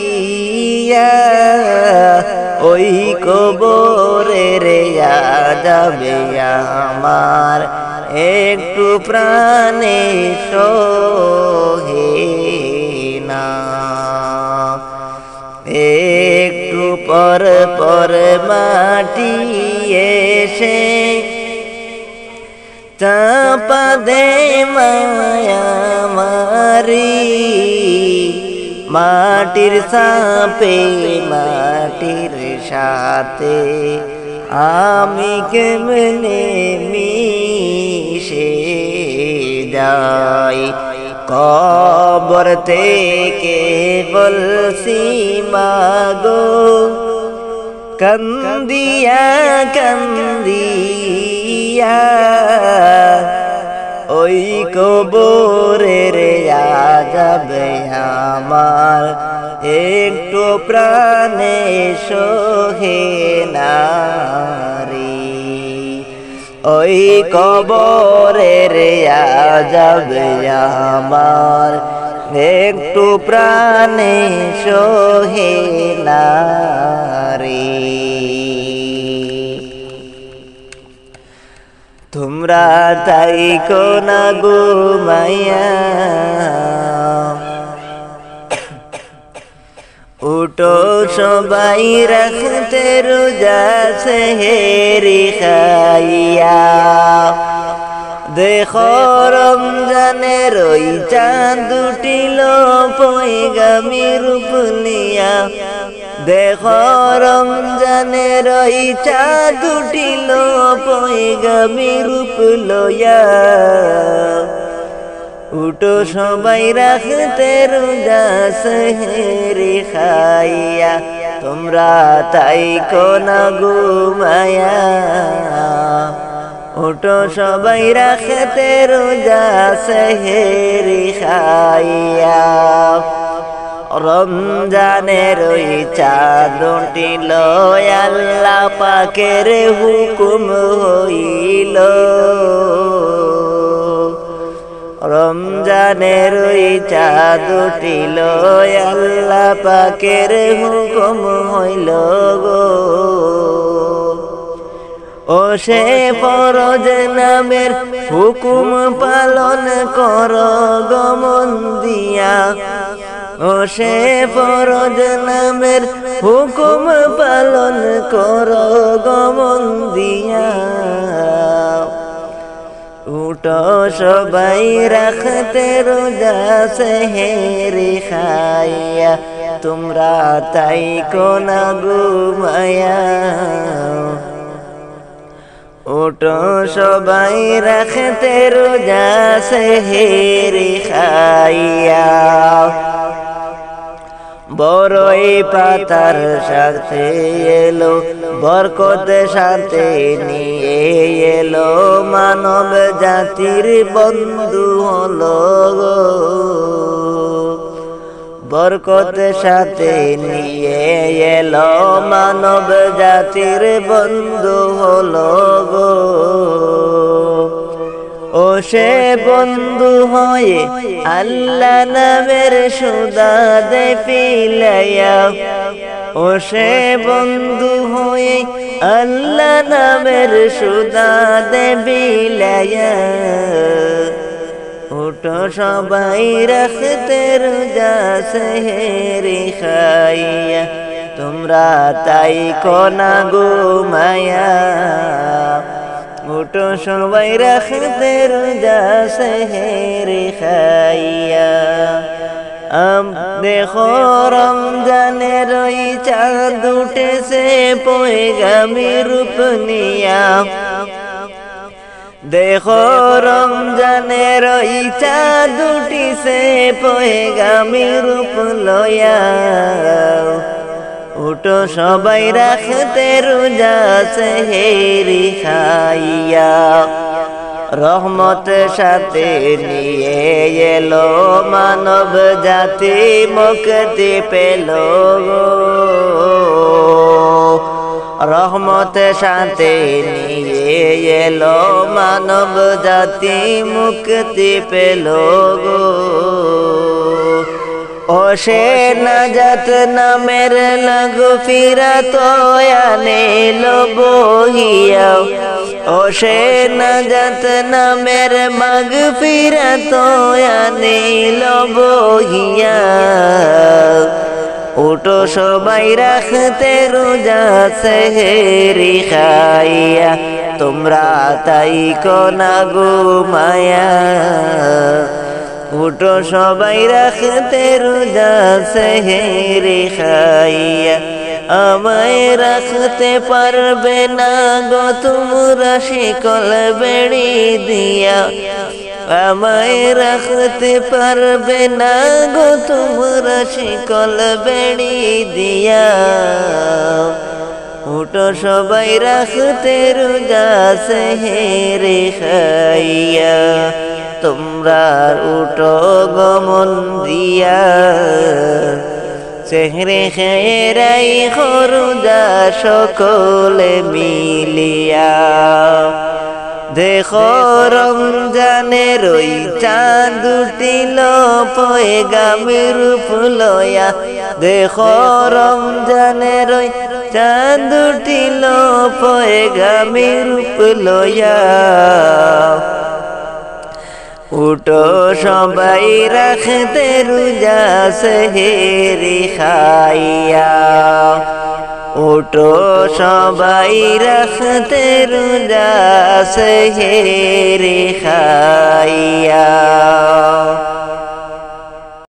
ওই কবরে রে যাবে আমার একটু প্রাণে সহে না একটু পর পর মাটি এসে চাপা দে মায়া মারি মাটির সাপে মাটির সাথে আমি কেমনে মিশে যাই কবর থেকে বলছি মাগো কান্দিয়া কান্দিয়া ওই কবরে রে যাবে আমার একটু প্রাণে সহে না রে ওই কবরে রে যাবে আমার একটু প্রাণে সহে না রে তোমরা তাই কোনা ঘুমাইয়া উঠো সবাই রাখতে রোজা সেহেরি খাইয়া দেখো রমজানের ওই চাঁদ উঠিল পয়গামী রূপ নিয়া দেখো রমজানের ওই চাঁদ উঠিল পয়গামী রূপ লইয়া উঠো সবাই রাখতে রোজা সেহেরি খাইয়া তোমরা তাই কোনা ঘুমায়া উঠো সবাই রাখতে রোজা সেহেরি খাইয়া রমজানের ওই চাঁদ উঠিল আল্লাহ পাকের হুকুম হইল রমজানের ওই চাঁদ উঠিল আল্লাহ পাকের হুকুম হইল গো ও সে ফরজ নামের হুকুম পালন কর গো মন দিয়া ও সে ফরজ নামের হুকুম পালন কর গো মন দিয়া উঠো সবাই রাখতে রোজা সেহেরি খাইয়া তোমরা তাই কোনা ঘুমায়া উঠো সবাই রাখতে রোজা সেহেরি খাইয়া বড়ই পাতার সাথে এলো বরকত সাথে নিয়ে এলো মানব জাতির বন্ধু হলো বরকত সাথে নিয়ে এলো মানব জাতির বন্ধু হলো গো ও সে বন্ধু হয়ে আল্লাহ নামের সুদাদে পিলাইয়া ও সে বন্ধু হয়ে আল্লাহ নামের সুদাদে বিলাইয়া উঠো সবাই রাখতে রোজা সেহেরি খাইয়া তোমরা তাই কোনা ঘুমায়া উঠো সবাই রাখতে রোজা সেহেরি খাইয়া দেখো রমজানের ওই চাঁদ উঠেছে পয়গামী রূপ নিয়া দেখো রমজানের ওই চাঁদ উঠিছে পয়গামী রূপ লয়া উঠো সবাই রাখতে রোজা সেহেরি খাইয়া রহমত সাথে নিয়ে এলো মানব জাতি মুক্তি পেল রহমত সাথে নিয়ে এলো মানব জাতি মুক্তি পেল গো ও সে নাজাত নামের মাগফিরাত আনিলো বহিয়া ও সে নাজাত নামের মাগফিরাত আনিলো বহিয়া উঠো সবাই রাখতে রোজা সেহেরি খাইয়া তোমরা তাই কোনা ঘুমায়া উঠো সবাই রাখতে রোজা সেহেরি খাইয়া আমায় রাখতে পারবে না গো তোমরা শিকল বেড়ি দিয়া আমায় রাখতে পারবে না গো তোমরা শিকল বেড়ি দিয়া উঠো সবাই রাখতে রোজা সেহেরি খাইয়া তোমরা উঠো গমন দিয়া সেহরে খেরাই খরুদা সকলে মিলিয়া দেখো রমজানের ওই চাঁদ উঠিল পয়গামী রূপ লয়া দেখো রমজানের ওই চাঁদ উঠিল পয়গামী রূপ লয়া উঠো সবাই রাখতে রোজা সেহেরি খাইয়া উঠো সবাই রাখতে রোজা সেহেরি খাইয়া।